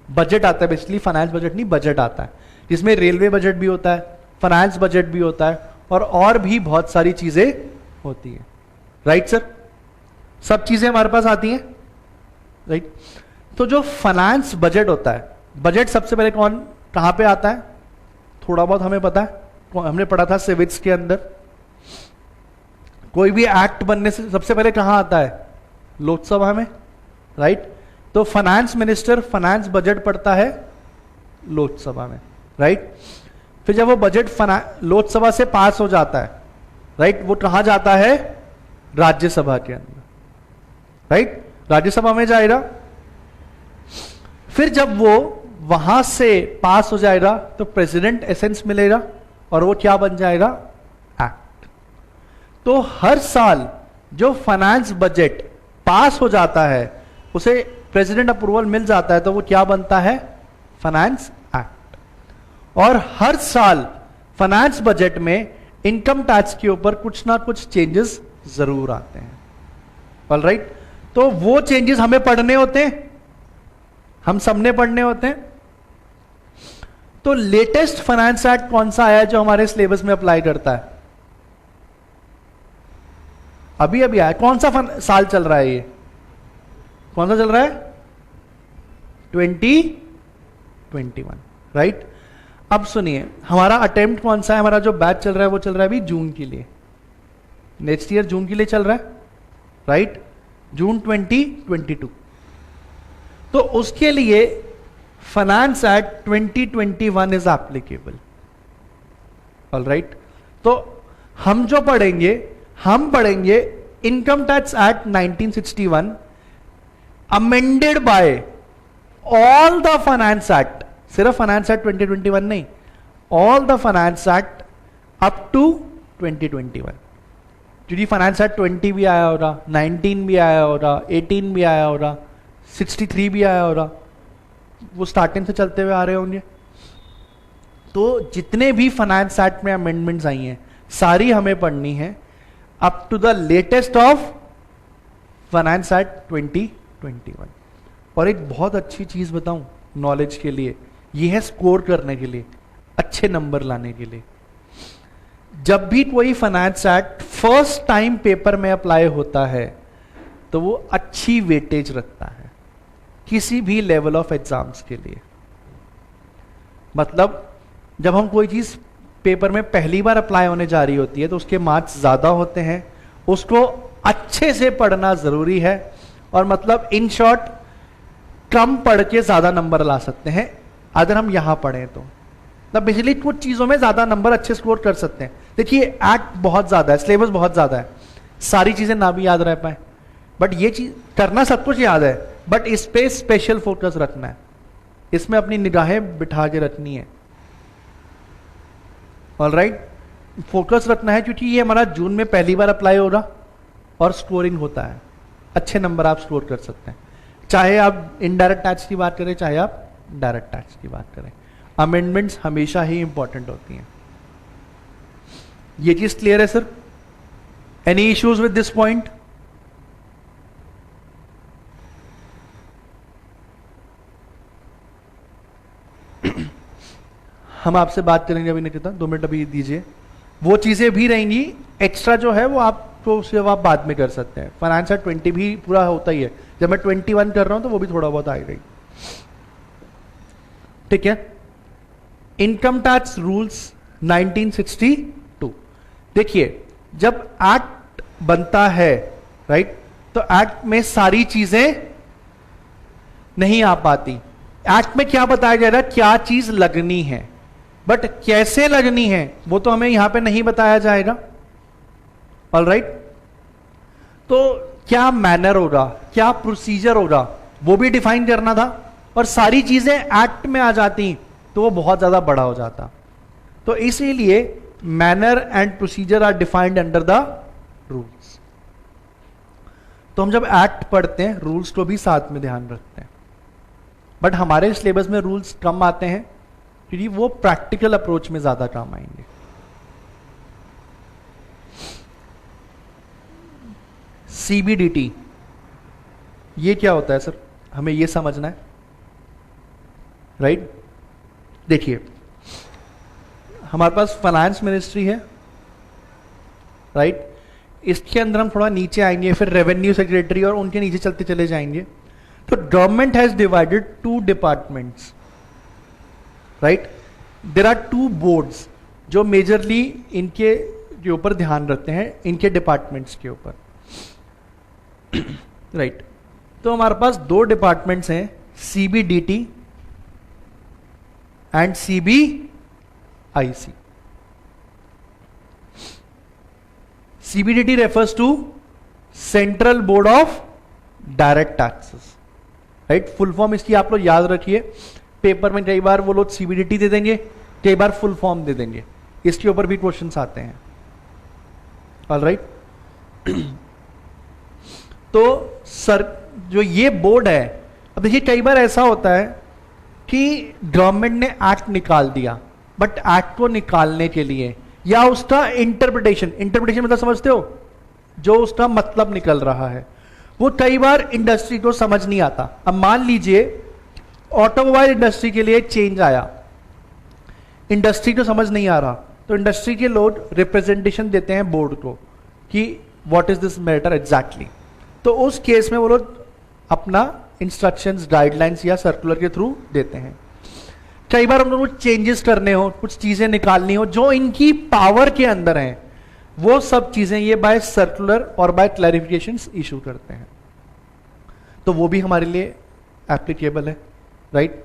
बजट आता है, बेसिकली फाइनेंस बजट नहीं, बजट आता है, जिसमें रेलवे बजट भी होता है, फाइनेंस बजट भी होता है, और भी बहुत सारी चीजें होती है। राइट सर, सब चीजें हमारे पास आती हैं, राइट। तो जो फाइनेंस बजट होता है, बजट सबसे पहले कहां पे आता है? थोड़ा बहुत हमें पता है, हमने पढ़ा था सिविक्स के अंदर। कोई भी एक्ट बनने से सबसे पहले कहां आता है? लोकसभा में, राइट। तो फाइनेंस मिनिस्टर फाइनेंस बजट पढ़ता है लोकसभा में, राइट। फिर जब वो बजट लोकसभा से पास हो जाता है, राइट, वो कहां जाता है? राज्यसभा के अंदर, राइट, राज्यसभा में जाएगा। फिर जब वो वहां से पास हो जाएगा तो प्रेसिडेंट एसेंस मिलेगा और वो क्या बन जाएगा? एक्ट। तो हर साल जो फाइनेंस बजट पास हो जाता है उसे प्रेसिडेंट अप्रूवल मिल जाता है, तो वो क्या बनता है? Finance act. और हर साल फाइनेंस बजट में इनकम टैक्स के ऊपर कुछ ना कुछ चेंजेस जरूर आते हैं। ऑलराइट, तो वो चेंजेस हमें पढ़ने होते हैं, हम सबने पढ़ने होते हैं। तो लेटेस्ट फाइनेंस एक्ट कौन सा आया जो हमारे सिलेबस में अप्लाई करता है? अभी आया। कौन सा साल चल रहा है? ये कौन सा चल रहा है? 2021, राइट। अब सुनिए, हमारा अटेम्प्ट कौन सा है? हमारा जो बैच चल रहा है वो चल रहा है अभी जून के लिए, नेक्स्ट ईयर जून के लिए चल रहा है, राइट, जून 2022। तो उसके लिए finance act 2021 is applicable. Alright, तो हम जो पढ़ेंगे, हम पढ़ेंगे income tax act 1961 amended by all the finance act, सिर्फ फाइनेंस एक्ट 2021 नहीं, all the finance act up to 2021। क्योंकि फाइनेंस एक्ट 20 भी आया होगा, 19 भी आया होगा, 18 भी आया होगा, 63 भी आया होगा, वो स्टार्टिंग से चलते हुए आ रहे होंगे। तो जितने भी फाइनेंस एक्ट में अमेंडमेंट्स आई हैं सारी हमें पढ़नी है up to the latest of finance act 2021। और एक बहुत अच्छी चीज बताऊं नॉलेज के लिए, ये है स्कोर करने के लिए, अच्छे नंबर लाने के लिए। जब भी कोई finance act first time paper में अप्लाई होता है तो वो अच्छी वेटेज रखता है किसी भी लेवल ऑफ एग्जाम्स के लिए। मतलब जब हम कोई चीज पेपर में पहली बार अप्लाई होने जा रही होती है तो उसके मार्क्स ज्यादा होते हैं, उसको अच्छे से पढ़ना जरूरी है। और मतलब इन शॉर्ट कम पढ़ के ज्यादा नंबर ला सकते हैं अगर हम यहां पढ़ें तो। बेसिकली कुछ चीजों में ज्यादा नंबर अच्छे स्कोर कर सकते हैं। देखिए एक्ट बहुत ज्यादा है, सिलेबस बहुत ज्यादा है, सारी चीजें ना भी याद रह पाए, बट ये चीज करना सब कुछ याद है, बट इस पे स्पेशल फोकस रखना है, इसमें अपनी निगाहें बिठा के रखनी है। ऑलराइट, फोकस रखना है क्योंकि ये हमारा जून में पहली बार अप्लाई होगा और स्कोरिंग होता है, अच्छे नंबर आप स्कोर कर सकते हैं, चाहे आप इनडायरेक्ट टैक्स की बात करें चाहे आप डायरेक्ट टैक्स की बात करें। अमेंडमेंट्स हमेशा ही इंपॉर्टेंट होती हैं। ये चीज क्लियर है sir? Any issues with this point? हम आपसे बात करेंगे अभी, निकिता 2 मिनट अभी दीजिए। वो चीजें भी रहेंगी एक्स्ट्रा जो है वो आपको सिर्फ आप बाद में कर सकते हैं। फाइनेंस एक्ट 20 भी पूरा होता ही है, जब मैं 21 कर रहा हूं तो वो भी थोड़ा बहुत आएगा। ठीक है, इनकम टैक्स रूल्स 1962 देखिए जब एक्ट बनता है, राइट, तो एक्ट में सारी चीजें नहीं आ पाती। एक्ट में क्या बताया जा रहा है, क्या चीज लगनी है, बट कैसे लगनी है वो तो हमें यहां पे नहीं बताया जाएगा। ऑलराइट, तो क्या मैनर होगा, क्या प्रोसीजर होगा, वो भी डिफाइन करना था, और सारी चीजें एक्ट में आ जाती तो वो बहुत ज्यादा बड़ा हो जाता। तो इसीलिए manner and procedure are defined under the rules. तो हम जब एक्ट पढ़ते हैं रूल्स को भी साथ में ध्यान रखते हैं, बट हमारे सिलेबस में रूल्स कम आते हैं क्योंकि वो प्रैक्टिकल अप्रोच में ज्यादा काम आएंगे। सीबीडीटी ये क्या होता है सर, हमें ये समझना है, राइट। देखिए हमारे पास फाइनेंस मिनिस्ट्री है, राइट, इसके अंदर हम थोड़ा नीचे आएंगे, फिर रेवेन्यू सेक्रेटरी और उनके नीचे चलते चले जाएंगे। तो government has divided 2 departments, right. There are 2 boards जो मेजरली इनके के ऊपर ध्यान रखते हैं, इनके डिपार्टमेंट्स के ऊपर, राइट। तो हमारे पास 2 डिपार्टमेंट्स हैं, CBDT and CBIC. CBDT refers to central board of direct taxes, right. Full form इसकी आप लोग याद रखिए, पेपर में कई बार वो लोग CBDT दे देंगे, कई बार फुल फॉर्म दे देंगे, इसके ऊपर भी क्वेश्चंस आते हैं। ऑलराइट, तो सर जो ये बोर्ड है, अब देखिए कई बार ऐसा होता है कि गवर्नमेंट ने एक्ट निकाल दिया, बट एक्ट को निकालने के लिए या उसका इंटरप्रिटेशन मतलब समझते हो, जो उसका मतलब निकल रहा है, वो कई बार इंडस्ट्री को समझ नहीं आता। अब मान लीजिए ऑटोमोबाइल इंडस्ट्री के लिए चेंज आया, इंडस्ट्री को समझ नहीं आ रहा, तो इंडस्ट्री के लोग रिप्रेजेंटेशन देते हैं बोर्ड को कि what is this matter exactly. तो उस केस में वो लोग अपना इंस्ट्रक्शंस, गाइडलाइंस या सर्कुलर के थ्रू देते हैं। कई बार हम लोग कुछ चेंजेस करने हो, कुछ चीजें निकालनी हो जो इनकी पावर के अंदर हैं, वो सब चीजें ये बाय सर्कुलर और बाय क्लैरिफिकेशंस इशू करते हैं, तो वो भी हमारे लिए एप्लीकेबल है, right.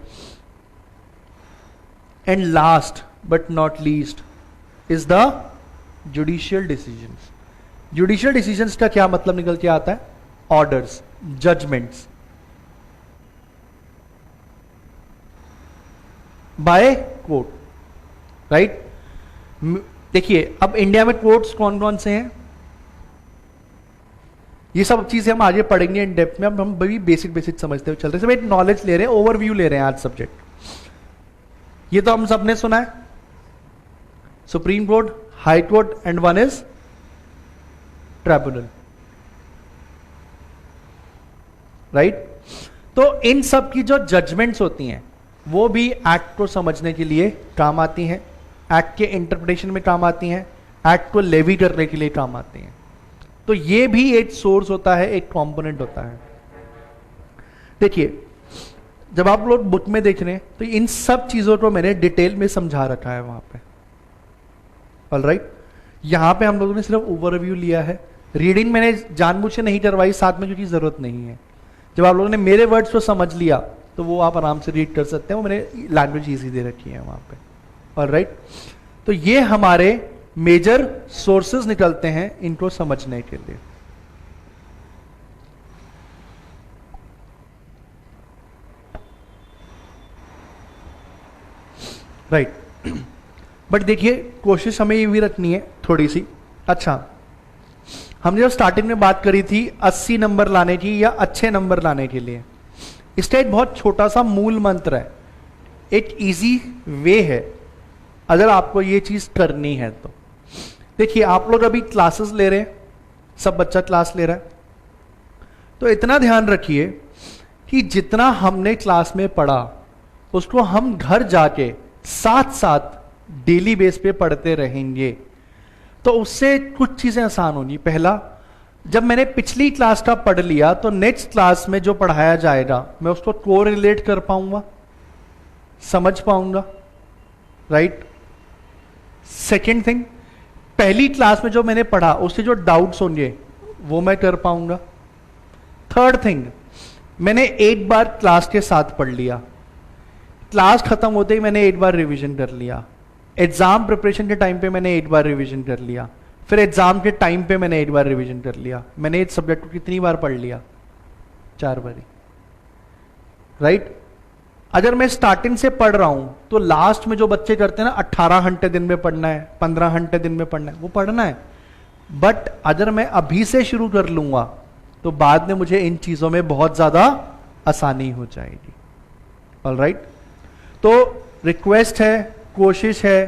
And last but not least is the judicial decisions. Judicial decisions का क्या मतलब निकल के आता है, orders, judgments by court, right. देखिए अब इंडिया में कोर्ट्स कौन कौन से हैं, ये सब चीजें हम आगे पढ़ेंगे इन डेप्थ में। अब हम भी बेसिक समझते हुए चल रहे हैं, सब एक नॉलेज ले रहे हैं, ओवरव्यू ले रहे हैं आज सब्जेक्ट। ये तो हम सबने सुना है, supreme court, high court and one is tribunal, right. तो इन सब की जो जजमेंट्स होती हैं वो भी एक्ट को समझने के लिए काम आती हैं, एक्ट के इंटरप्रिटेशन में काम आती हैं, एक्ट को लेवी करने के लिए काम आती हैं। तो ये भी एक सोर्स होता है, एक कंपोनेंट होता है। देखिए जब आप लोग बुक में देख रहे हैं तो इन सब चीजों को मैंने डिटेल में समझा रखा है वहां पे। ऑलराइट, यहां पे हम लोगों ने सिर्फ ओवरव्यू लिया है, रीडिंग मैंने जानबूझ से नहीं करवाई साथ में क्योंकि जरूरत नहीं है। जब आप लोगों ने मेरे वर्ड्स को समझ लिया तो वो आप आराम से रीड कर सकते हैं, वो मैंने लैंग्वेज ईजी दे रखी है वहां पे। ऑलराइट, तो ये हमारे मेजर सोर्सेज निकलते हैं इनको समझने के लिए। राइट, बट देखिए कोशिश हमें ये भी रखनी है थोड़ी सी। अच्छा, हमने जब स्टार्टिंग में बात करी थी 80 नंबर लाने की या अच्छे नंबर लाने के लिए, इसका एक बहुत छोटा सा मूल मंत्र है, एक इजी वे है अगर आपको ये चीज करनी है तो। देखिए आप लोग अभी क्लासेस ले रहे हैं, सब बच्चा क्लास ले रहा है, तो इतना ध्यान रखिए कि जितना हमने क्लास में पढ़ा उसको हम घर जाके साथ साथ डेली बेस पे पढ़ते रहेंगे, तो उससे कुछ चीजें आसान होंगी। पहला, जब मैंने पिछली क्लास का पढ़ लिया तो नेक्स्ट क्लास में जो पढ़ाया जाएगा मैं उसको कोरिलेट कर पाऊंगा, समझ पाऊंगा, राइट। सेकेंड थिंग, पहली क्लास में जो मैंने पढ़ा उससे जो डाउट्स होंगे वो मैं कर पाऊंगा। थर्ड थिंग, मैंने 8 बार क्लास के साथ पढ़ लिया, क्लास खत्म होते ही मैंने 8 बार रिवीजन कर लिया, एग्जाम प्रिपरेशन के टाइम पे मैंने 8 बार रिवीजन कर लिया, फिर एग्जाम के टाइम पे मैंने 8 बार रिवीजन कर लिया। मैंने इस सब्जेक्ट को कितनी बार पढ़ लिया? 4 बारी, राइट। अगर मैं स्टार्टिंग से पढ़ रहा हूं तो लास्ट में जो बच्चे करते हैं ना 18 घंटे दिन में पढ़ना है, 15 घंटे दिन में पढ़ना है, वो पढ़ना है। बट अगर मैं अभी से शुरू कर लूंगा तो बाद में मुझे इन चीजों में बहुत ज्यादा आसानी हो जाएगी। ऑलराइट, तो रिक्वेस्ट है, कोशिश है,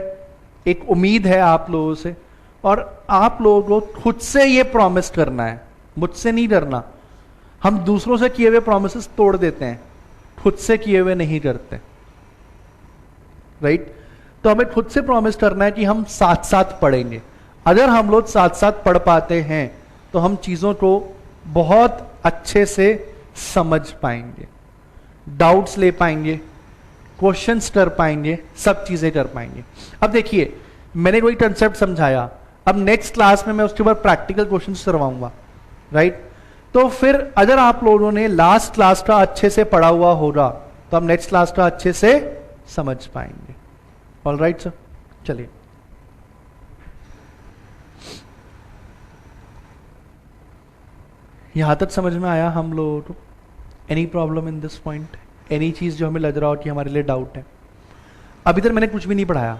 एक उम्मीद है आप लोगों से, और आप लोगों को खुद से ये प्रॉमिस करना है, मुझसे नहीं डरना। हम दूसरों से किए हुए प्रॉमिसेस तोड़ देते हैं, खुद से किए हुए नहीं करते, राइट। तो हमें खुद से प्रॉमिस करना है कि हम साथ साथ पढ़ेंगे। अगर हम लोग साथ साथ पढ़ पाते हैं तो हम चीजों को बहुत अच्छे से समझ पाएंगे, डाउट्स ले पाएंगे, क्वेश्चंस कर पाएंगे, सब चीजें कर पाएंगे। अब देखिए, मैंने कोई कंसेप्ट समझाया, अब नेक्स्ट क्लास में मैं उसके ऊपर प्रैक्टिकल क्वेश्चंस करवाऊंगा, राइट। तो फिर अगर आप लोगों ने लास्ट क्लास का अच्छे से पढ़ा हुआ होगा तो हम नेक्स्ट क्लास का अच्छे से समझ पाएंगे। ऑलराइट सर, चलिए। यहां तक समझ में आया हम लोगों को? Any problem in this point? Any चीज जो हमें लग रहा हो कि हमारे लिए डाउट है? अभी तक मैंने कुछ भी नहीं पढ़ाया,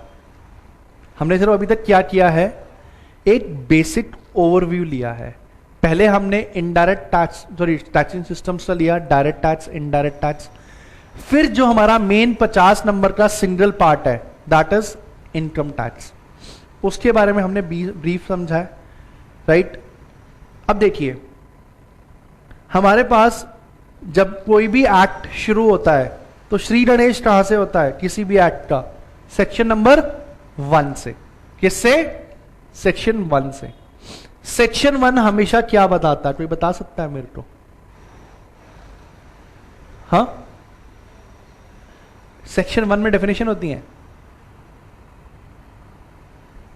हमने सिर्फ अभी तक क्या किया है, एक बेसिक ओवरव्यू लिया है। पहले हमने indirect tax, sorry taxing systems का लिया, डायरेक्ट टैक्स, इनडायरेक्ट टैक्स, फिर जो हमारा मेन 50 नंबर का सिंगल पार्ट है दैट इज इनकम टैक्स, उसके बारे में हमने ब्रीफ समझा है, राइट। अब देखिए, हमारे पास जब कोई भी एक्ट शुरू होता है तो श्री गणेश कहां से होता है? किसी भी एक्ट का सेक्शन नंबर 1 से। किससे? सेक्शन 1 से। सेक्शन 1 हमेशा क्या बताता है? कोई बता सकता है मेरे को? हाँ, सेक्शन 1 में डेफिनेशन होती है।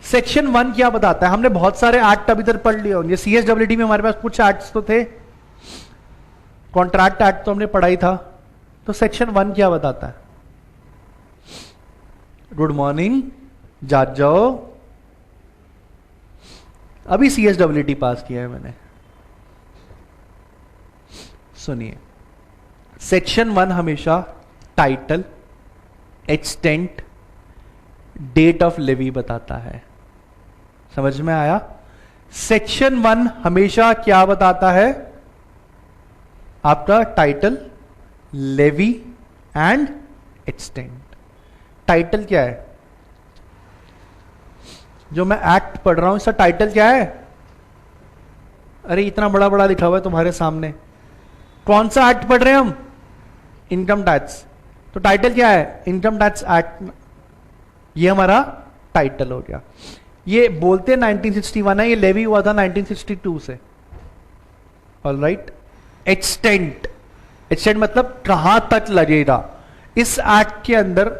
सेक्शन 1 क्या बताता है? हमने बहुत सारे एक्ट अभी तक पढ़ लिए होंगे, CSWD में हमारे पास कुछ एक्ट्स तो थे, कॉन्ट्रैक्ट एक्ट तो हमने पढ़ा ही था। तो सेक्शन 1 क्या बताता है? गुड मॉर्निंग, जाग जाओ, अभी CSWD पास किया है मैंने। सुनिए, सेक्शन 1 हमेशा title, extent, date of levy बताता है। समझ में आया? सेक्शन 1 हमेशा क्या बताता है? आपका title, levy and extent. Title क्या है? जो मैं एक्ट पढ़ रहा हूं इसका टाइटल क्या है? अरे इतना बड़ा बड़ा लिखा हुआ है तुम्हारे सामने। कौन सा एक्ट पढ़ रहे हैं हम? Income tax. तो टाइटल क्या है? Income tax act. ये हमारा टाइटल हो गया। ये बोलते 1961 है, ये लेवी हुआ था 1962 से। ऑलराइट। एक्सटेंट, एक्सटेंट मतलब कहां तक लगेगा। इस एक्ट के अंदर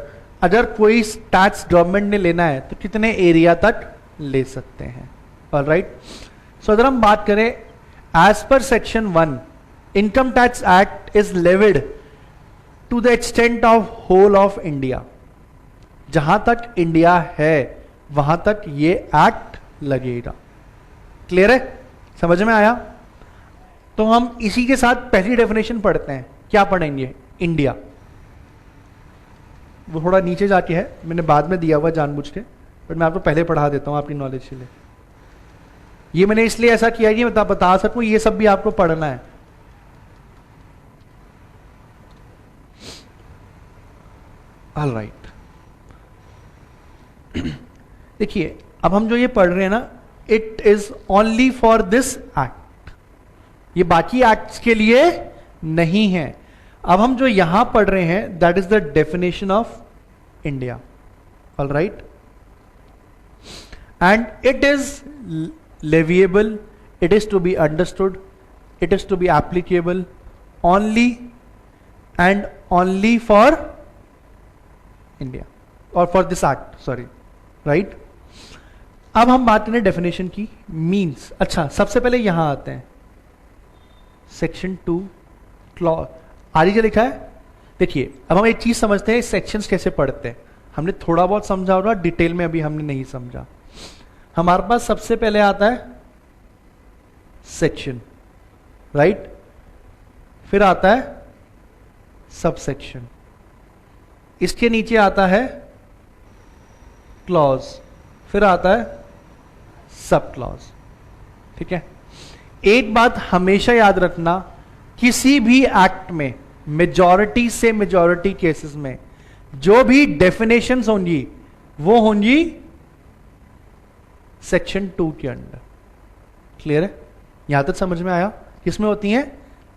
अगर कोई टैक्स गवर्नमेंट ने लेना है तो कितने एरिया तक ले सकते हैं। ऑलराइट। सो अगर हम बात करें as per section 1, income tax act is levied to the extent of whole of India. जहां तक इंडिया है वहां तक ये एक्ट लगेगा। क्लियर है? समझ में आया? तो हम इसी के साथ पहली डेफिनेशन पढ़ते हैं। क्या पढ़ेंगे? इंडिया। वो थोड़ा नीचे जाके है, मैंने बाद में दिया हुआ जानबूझ के, बट मैं आपको पहले पढ़ा देता हूं आपकी नॉलेज के लिए। ये मैंने इसलिए ऐसा किया कि मैं बता सकूं ये सब भी आपको पढ़ना है। ऑलराइट। देखिए, अब हम जो ये पढ़ रहे हैं ना, it is only for this act, ये बाकी एक्ट्स के लिए नहीं है। अब हम जो यहां पढ़ रहे हैं that is the definition of India. Alright. And it is leviable, it is to be understood, it is to be applicable only and only for India और for this act, sorry, right. अब हम बात करें definition की, means. अच्छा, सबसे पहले यहां आते हैं, सेक्शन 2 क्लॉज, आगे क्या लिखा है देखिए। अब हम एक चीज समझते हैं सेक्शंस कैसे पढ़ते हैं। हमने थोड़ा बहुत समझा होगा, डिटेल में अभी हमने नहीं समझा। हमारे पास सबसे पहले आता है सेक्शन, राइट, फिर आता है सब सेक्शन, इसके नीचे आता है क्लॉज, फिर आता है सब क्लॉज। ठीक है, एक बात हमेशा याद रखना, किसी भी एक्ट में मेजॉरिटी से मेजॉरिटी केसेस में जो भी डेफिनेशंस होंगी वो होंगी सेक्शन 2 के अंडर। क्लियर है? यहां तक समझ में आया? किसमें होती हैं?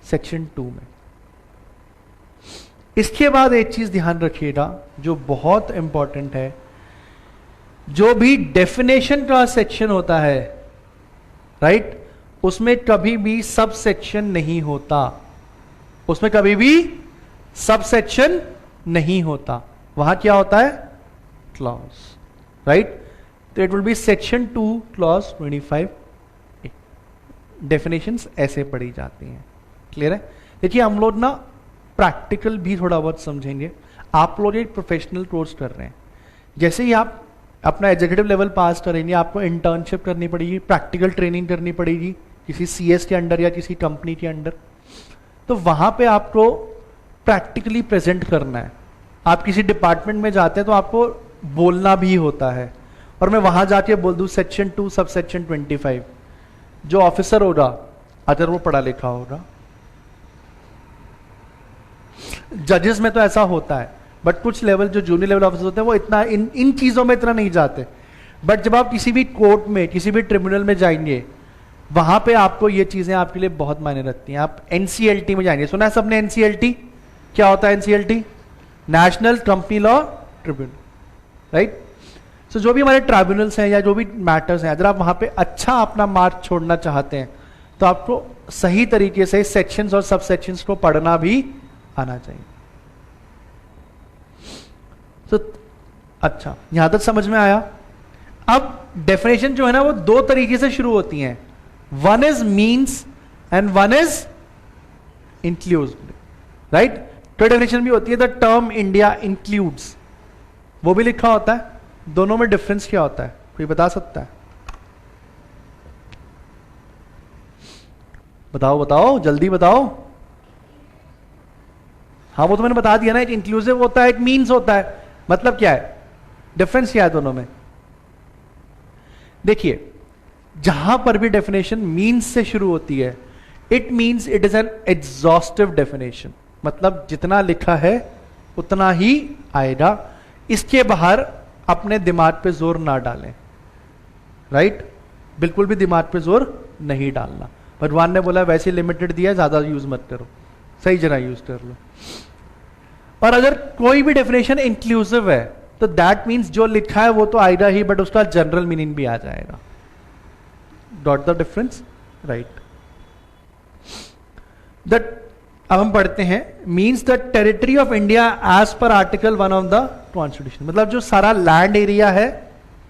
सेक्शन 2 में। इसके बाद एक चीज ध्यान रखिएगा जो बहुत इंपॉर्टेंट है, जो भी डेफिनेशन का सेक्शन होता है, राइट, उसमें कभी भी सब सेक्शन नहीं होता, उसमें कभी भी सब सेक्शन नहीं होता। वहां क्या होता है? Clause, right. तो it will be section 2 clause 25। Definitions ऐसे पढ़ी जाती हैं। क्लियर है? देखिए, हम लोग ना प्रैक्टिकल भी थोड़ा बहुत समझेंगे। आप लोग एक प्रोफेशनल कोर्स कर रहे हैं, जैसे ही आप अपना एग्जीक्यूटिव लेवल पास करेंगे, आपको इंटर्नशिप करनी पड़ेगी, प्रैक्टिकल ट्रेनिंग करनी पड़ेगी किसी सीएस के अंडर या किसी कंपनी के अंडर। तो वहां पे आपको प्रैक्टिकली प्रेजेंट करना है। आप किसी डिपार्टमेंट में जाते हैं तो आपको बोलना भी होता है, और मैं वहां जाके बोल दूं सेक्शन 2 सब सेक्शन 25, जो ऑफिसर होगा अगर वो पढ़ा लिखा होगा, जजेस में तो ऐसा होता है, बट कुछ लेवल जो जूनियर लेवल ऑफिसर होते हैं वो इतना इन चीजों में इतना नहीं जाते। बट जब आप किसी भी कोर्ट में, किसी भी ट्रिब्यूनल में जाएंगे, वहां पे आपको ये चीजें आपके लिए बहुत मायने रखती हैं। आप एनसीएलटी में जाएंगे, सुना है सबने एनसीएलटी? क्या होता है NCLT? National company law tribunal, right. So जो भी हमारे ट्राइब्यूनल्स हैं या जो भी मैटर्स हैं, अगर आप वहां पे अच्छा अपना मार्क छोड़ना चाहते हैं तो आपको सही तरीके से सेक्शंस और सब सेक्शंस को पढ़ना भी आना चाहिए। तो अच्छा, यहां तक समझ में आया? अब डेफिनेशन जो है ना वो दो तरीके से शुरू होती हैं, one is means and one is include, right. तो डेफिनेशन भी होती है द टर्म इंडिया इंक्लूड्स, वो भी लिखा होता है। दोनों में डिफरेंस क्या होता है, कोई बता सकता है? बताओ बताओ, जल्दी बताओ। हाँ, वो तो मैंने बता दिया ना, एक इंक्लूसिव होता है, एक मीन्स होता है। मतलब क्या है, डिफरेंस क्या है दोनों में? देखिए, जहां पर भी डेफिनेशन मीन्स से शुरू होती है, it means it is an exhaustive definition, मतलब जितना लिखा है उतना ही आएगा। इसके बाहर अपने दिमाग पे जोर ना डालें, राइट। बिल्कुल भी दिमाग पे जोर नहीं डालना। भगवान ने बोला वैसे लिमिटेड दिया, ज्यादा यूज मत करो, सही जगह यूज कर लो। और अगर कोई भी डेफिनेशन इंक्लूसिव है तो दैट मीन्स जो लिखा है वो तो आएगा ही, बट उसका जनरल मीनिंग भी आ जाएगा। That the difference, right. That अब हम पढ़ते हैं, means the territory of India as per article 1 of the constitution, मतलब जो सारा लैंड एरिया है,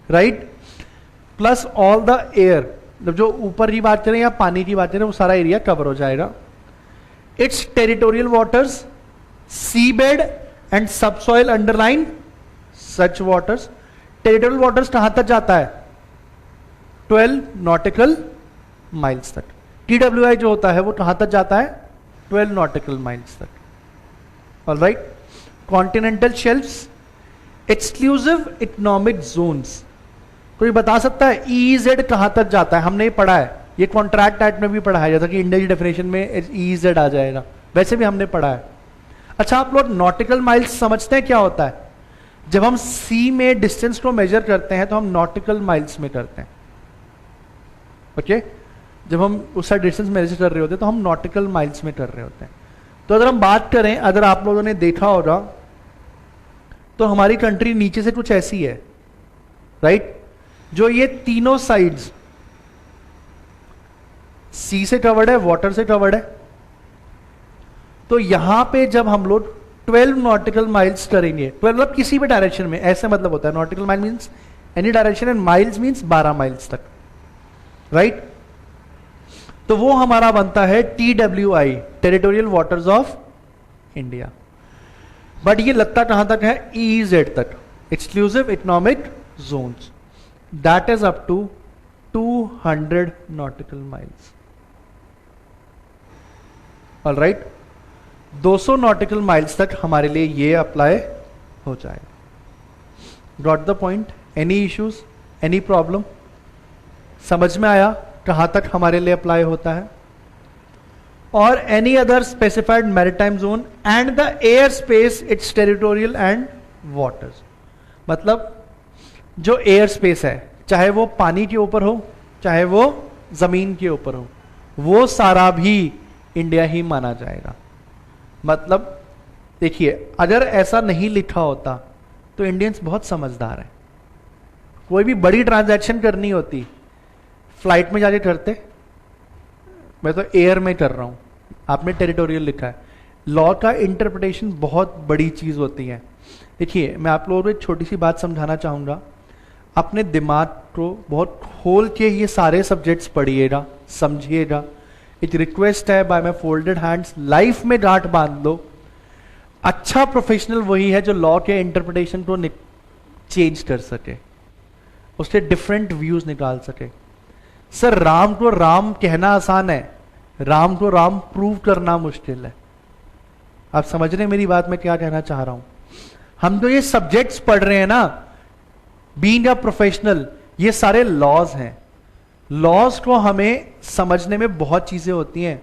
right, plus all the air, मतलब जो ऊपर की बात करें या पानी की बात करें, वो सारा एरिया कवर हो जाएगा। It's territorial waters, sea bed and subsoil underlying such waters. Territorial waters कहां तक जाता है? 12 नॉटिकल माइल्स तक। TWI जो होता है वो कहां तक जाता है? 12 नॉटिकल माइल्स तक। Alright. Continental shelves, exclusive economic zones. कोई बता सकता है EEZ कहां तक जाता है? हमने पढ़ा है, ये कॉन्ट्रैक्ट एक्ट में भी पढ़ा है, जैसा कि इंडिया की डेफिनेशन में EEZ आ जाएगा, वैसे भी हमने पढ़ा है। अच्छा, आप लोग नॉटिकल माइल्स समझते हैं क्या होता है? जब हम सी में डिस्टेंस को मेजर करते हैं तो हम नॉटिकल माइल्स में करते हैं, ओके। जब हम उसका डिस्टेंस मेजर कर रहे होते हैं तो हम नॉटिकल माइल्स में कर रहे होते हैं। तो अगर हम बात करें, अगर आप लोगों ने देखा होगा तो हमारी कंट्री नीचे से कुछ ऐसी है, राइट, जो ये तीनों साइड्स सी से कवर्ड है, वाटर से कवर्ड है। तो यहां पे जब हम लोग 12 नॉटिकल माइल्स करेंगे, 12 मतलब किसी भी डायरेक्शन में, ऐसे मतलब होता है nautical mile means any direction in miles means 12 miles तक, राइट? तो वो हमारा बनता है TWI, territorial waters of India. But ये लगता कहां तक है? EEZ तक, exclusive economic zones, that is up to 200 nautical miles. Alright, 200 nautical miles तक हमारे लिए ये अप्लाई हो जाएगा। Got the point? Any issues, any problem? समझ में आया कहां तक हमारे लिए अप्लाई होता है? और any other specified maritime zone and the air space it's territorial and waters. मतलब जो एयर स्पेस है, चाहे वो पानी के ऊपर हो चाहे वो जमीन के ऊपर हो, वो सारा भी इंडिया ही माना जाएगा। मतलब देखिए, अगर ऐसा नहीं लिखा होता तो इंडियंस बहुत समझदार है। कोई भी बड़ी ट्रांजैक्शन करनी होती फ्लाइट में जाके करते, मैं तो एयर में कर रहा हूं, आपने टेरिटोरियल लिखा है। लॉ का इंटरप्रिटेशन बहुत बड़ी चीज होती है। देखिए, मैं आप लोगों को एक छोटी सी बात समझाना चाहूंगा, अपने दिमाग को बहुत खोल के ये सारे सब्जेक्ट्स पढ़िएगा, समझिएगा। एक रिक्वेस्ट है by my folded hands, life में गांठ बांध लो। अच्छा प्रोफेशनल वही है जो लॉ के इंटरप्रिटेशन को चेंज कर सके, उसके डिफरेंट व्यूज निकाल सके। सर, राम को राम कहना आसान है, राम को राम प्रूव करना मुश्किल है। आप समझ रहे हैं मेरी बात, मैं क्या कहना चाह रहा हूं? हम तो ये सब्जेक्ट्स पढ़ रहे हैं ना, बीइंग अ प्रोफेशनल, ये सारे लॉज हैं। लॉज को हमें समझने में बहुत चीजें होती हैं।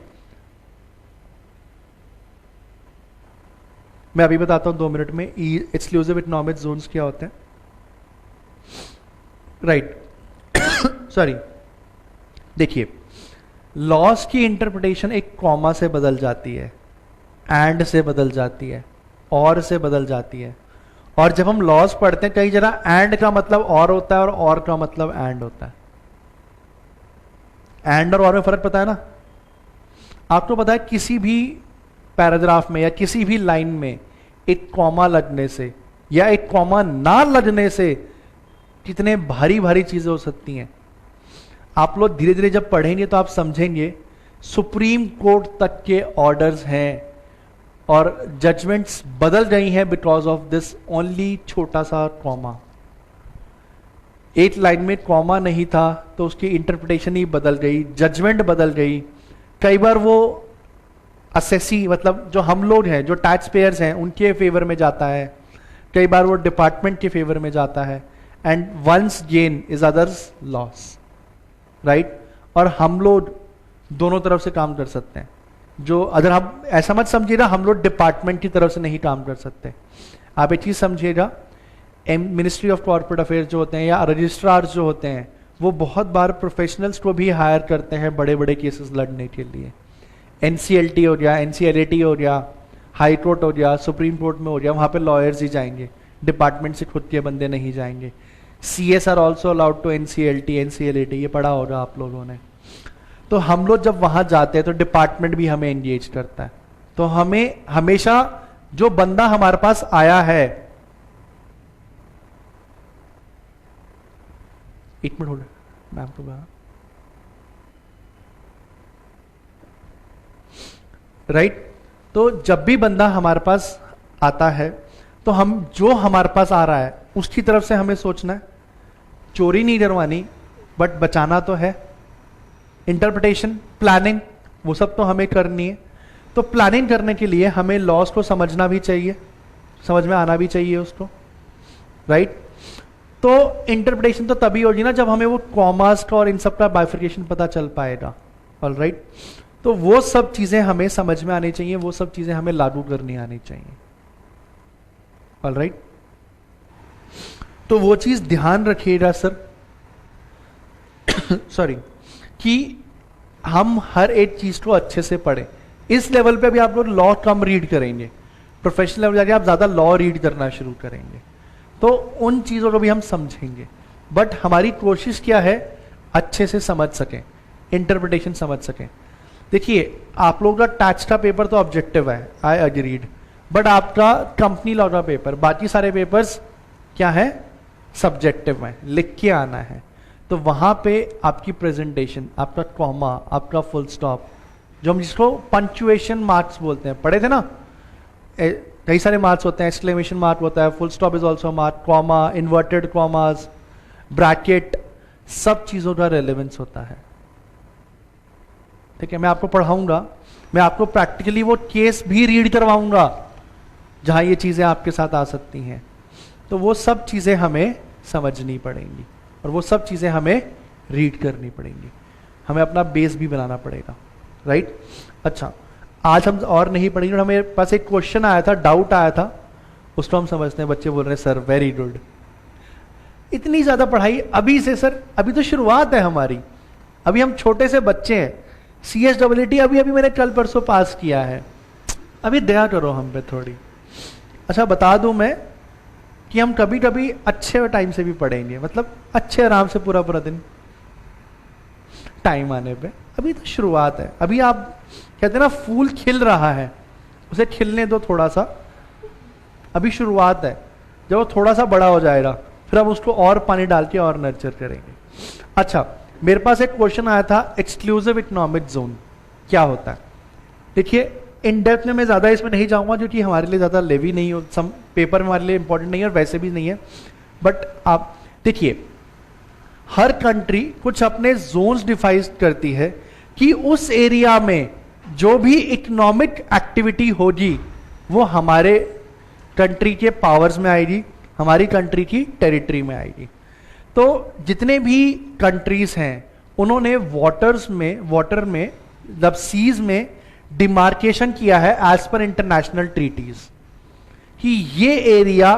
मैं अभी बताता हूं 2 मिनट में एक्सक्लूसिव इकोनॉमिक जोन्स क्या होते हैं, राइट? सॉरी, देखिए, लॉज की इंटरप्रिटेशन एक कॉमा से बदल जाती है, एंड से बदल जाती है, और से बदल जाती है। और जब हम लॉज पढ़ते हैं, कई जगह एंड का मतलब और होता है और का मतलब एंड होता है। एंड और में फर्क पता है ना? आपको पता है किसी भी पैराग्राफ में या किसी भी लाइन में एक कॉमा लगने से या एक कॉमा ना लगने से कितने भारी भारी चीजें हो सकती हैं। आप लोग धीरे धीरे जब पढ़ेंगे तो आप समझेंगे, सुप्रीम कोर्ट तक के ऑर्डर्स हैं और जजमेंट्स बदल गई हैं बिकॉज ऑफ दिस ओनली छोटा सा कॉमा। एक लाइन में कॉमा नहीं था तो उसकी इंटरप्रिटेशन ही बदल गई, जजमेंट बदल गई। कई बार वो असेसी, मतलब जो हम लोग हैं, जो टैक्स पेयर्स हैं, उनके फेवर में जाता है, कई बार वो डिपार्टमेंट के फेवर में जाता है। And one's gain is others loss, right? और हम लोग दोनों तरफ से काम कर सकते हैं। जो अगर हम ऐसा मत समझिएगा हम लोग डिपार्टमेंट की तरफ से नहीं काम कर सकते। आप एक चीज समझिएगा, मिनिस्ट्री ऑफ कॉर्पोरेट अफेयर्स जो होते हैं या रजिस्ट्रार जो होते हैं, वो बहुत बार प्रोफेशनल्स को भी हायर करते हैं बड़े बड़े केसेस लड़ने के लिए। NCLT हो गया, NCLAT हो गया, हाई कोर्ट हो गया, सुप्रीम कोर्ट में हो गया, वहां पे लॉयर्स ही जाएंगे, डिपार्टमेंट से खुद के बंदे नहीं जाएंगे। CS are also allowed to NCLT, NCLAT, ये पढ़ा होगा आप लोगों ने। तो हम लोग जब वहां जाते हैं तो डिपार्टमेंट भी हमें एंगेज करता है। तो हमें हमेशा जो बंदा हमारे पास आया है, एक मिनट होल्ड, मैं आपको राइट। तो जब भी बंदा हमारे पास आता है तो हम जो हमारे पास आ रहा है उसकी तरफ से हमें सोचना है, चोरी नहीं करवानी बट बचाना तो है। इंटरप्रिटेशन, प्लानिंग, वो सब तो हमें करनी है। तो प्लानिंग करने के लिए हमें लॉस को समझना भी चाहिए, समझ में आना भी चाहिए उसको, राइट। तो इंटरप्रिटेशन तो तभी होगी ना जब हमें वो कॉमास का और इन सब का बाइफिकेशन पता चल पाएगा, ऑलराइट। तो वो सब चीजें हमें समझ में आनी चाहिए, वो सब चीजें हमें लागू करनी आनी चाहिए, ऑलराइट। तो वो चीज ध्यान रखिएगा सर सॉरी, कि हम हर एक चीज को अच्छे से पढ़ें। इस लेवल पे भी आप लोग लॉ कम रीड करेंगे, प्रोफेशनल लेवल जाके आप ज्यादा लॉ रीड करना शुरू करेंगे, तो उन चीजों को भी हम समझेंगे। बट हमारी कोशिश क्या है, अच्छे से समझ सकें, इंटरप्रिटेशन समझ सकें। देखिए, आप लोग का टैक्स का पेपर तो ऑब्जेक्टिव है, आई अग्रीड, बट आपका कंपनी लॉ का पेपर, बाकी सारे पेपर्स क्या है, सब्जेक्टिव में लिख के आना है, तो वहां पे आपकी प्रेजेंटेशन, आपका कॉमा, आपका फुल स्टॉप, जो हम जिसको पंक्चुएशन मार्क्स बोलते हैं, पढ़े थे ना, कई सारे मार्क्स होते हैं, एक्सक्लेमेशन मार्क होता है, full stop is also mark, comma, inverted commas, bracket, सब चीजों का रेलेवेंस होता है। ठीक है, मैं आपको पढ़ाऊंगा, मैं आपको प्रैक्टिकली वो केस भी रीड करवाऊंगा जहां ये चीजें आपके साथ आ सकती हैं, तो वो सब चीजें हमें समझनी पड़ेंगी और वो सब चीजें हमें रीड करनी पड़ेंगी, हमें अपना बेस भी बनाना पड़ेगा, राइट। अच्छा, आज हम और नहीं पढ़ेंगे, हमें पास एक क्वेश्चन आया था, डाउट आया था, उसको हम समझते हैं। बच्चे बोल रहे हैं सर वेरी गुड, इतनी ज्यादा पढ़ाई अभी से सर, अभी तो शुरुआत है हमारी, अभी हम छोटे से बच्चे हैं, CSEET अभी अभी मैंने कल परसों पास किया है, अभी दया करो हम पे थोड़ी। अच्छा, बता दूं मैं कि हम कभी कभी अच्छे टाइम से भी पढ़ेंगे, मतलब अच्छे आराम से पूरा पूरा दिन टाइम आने पे, अभी तो शुरुआत है। अभी आप कहते हैं ना फूल खिल रहा है, उसे खिलने दो थोड़ा सा, अभी शुरुआत है, जब वो थोड़ा सा बड़ा हो जाएगा फिर हम उसको और पानी डाल के और नर्चर करेंगे। अच्छा, मेरे पास एक क्वेश्चन आया था, एक्सक्लूसिव इकोनॉमिक जोन क्या होता है। देखिए, इन डेप्थ में मैं ज्यादा इसमें नहीं जाऊंगा क्योंकि हमारे लिए ज्यादा लेवी नहीं हो, सम पेपर में हमारे लिए इंपॉर्टेंट नहीं है और वैसे भी नहीं है, बट आप देखिए हर कंट्री कुछ अपने जोन्स डिफाइन करती है कि उस एरिया में जो भी इकोनॉमिक एक्टिविटी होगी वो हमारे कंट्री के पावर्स में आएगी, हमारी कंट्री की टेरिटरी में आएगी। तो जितने भी कंट्रीज हैं उन्होंने वाटर में मतलब सीज में डिमार्केशन किया है एज पर इंटरनेशनल ट्रीटीज कि ये एरिया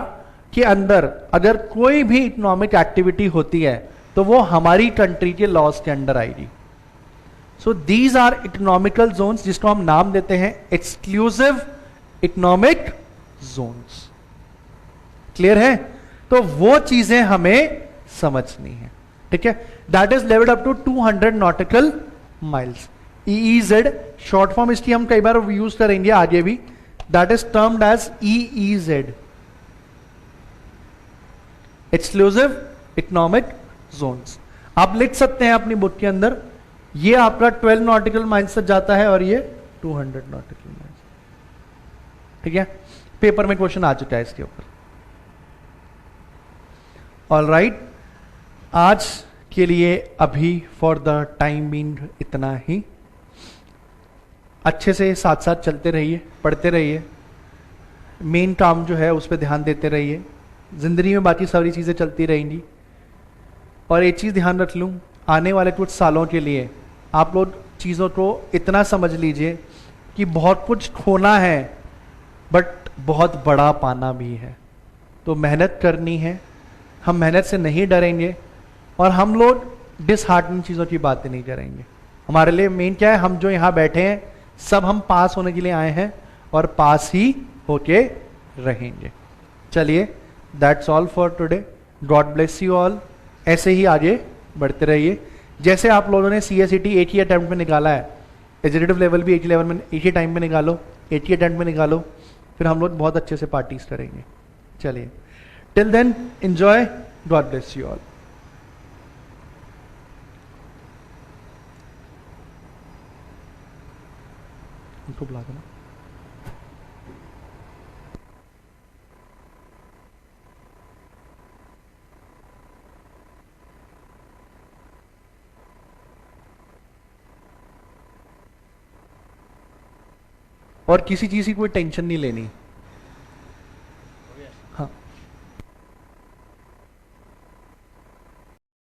के अंदर अगर कोई भी इकोनॉमिक एक्टिविटी होती है तो वो हमारी कंट्री के लॉज के अंडर आएगी। So these are economical zones, जिसको हम नाम देते हैं एक्सक्लूसिव इकोनॉमिक जोन्स। क्लियर है? तो वो चीजें हमें समझनी है, ठीक है। That is levelled up to 200 nautical miles. EEZ short form इसकी हम कई बार यूज करेंगे आगे भी, that is termed as EEZ, exclusive economic zones. आप लिख सकते हैं अपनी बुक के अंदर, ये आपका 12 नॉटिकल माइल्स तक जाता है और ये 200 नॉटिकल माइल्स, ठीक है। पेपर में क्वेश्चन आ चुका है इसके ऊपर। ऑलराइट, आज के लिए अभी फॉर द टाइम बीइंग इतना ही। अच्छे से साथ साथ चलते रहिए, पढ़ते रहिए, मेन काम जो है उस पर ध्यान देते रहिए, जिंदगी में बाकी सारी चीज़ें चलती रहेंगी। और एक चीज़ ध्यान रख लूँ, आने वाले कुछ सालों के लिए आप लोग चीज़ों को इतना समझ लीजिए कि बहुत कुछ खोना है बट बहुत बड़ा पाना भी है। तो मेहनत करनी है, हम मेहनत से नहीं डरेंगे और हम लोग डिसहार्टनिंग चीज़ों की बातें नहीं करेंगे। हमारे लिए मेन क्या है, हम जो यहाँ बैठे हैं सब हम पास होने के लिए आए हैं और पास ही होके रहेंगे। चलिए, that's all for today, God bless you all. ऐसे ही आगे बढ़ते रहिए, जैसे आप लोगों ने CSET एक ही अटेम्प्ट में निकाला है, एग्जीक्यूटिव लेवल भी एक ही लेवल में एक ही टाइम में निकालो, एक ही अटेम्प्ट में निकालो, फिर हम लोग बहुत अच्छे से पार्टीज करेंगे। चलिए, till then enjoy, God bless you all. उनको बुला देना। और किसी चीज की कोई टेंशन नहीं लेनी। हाँ।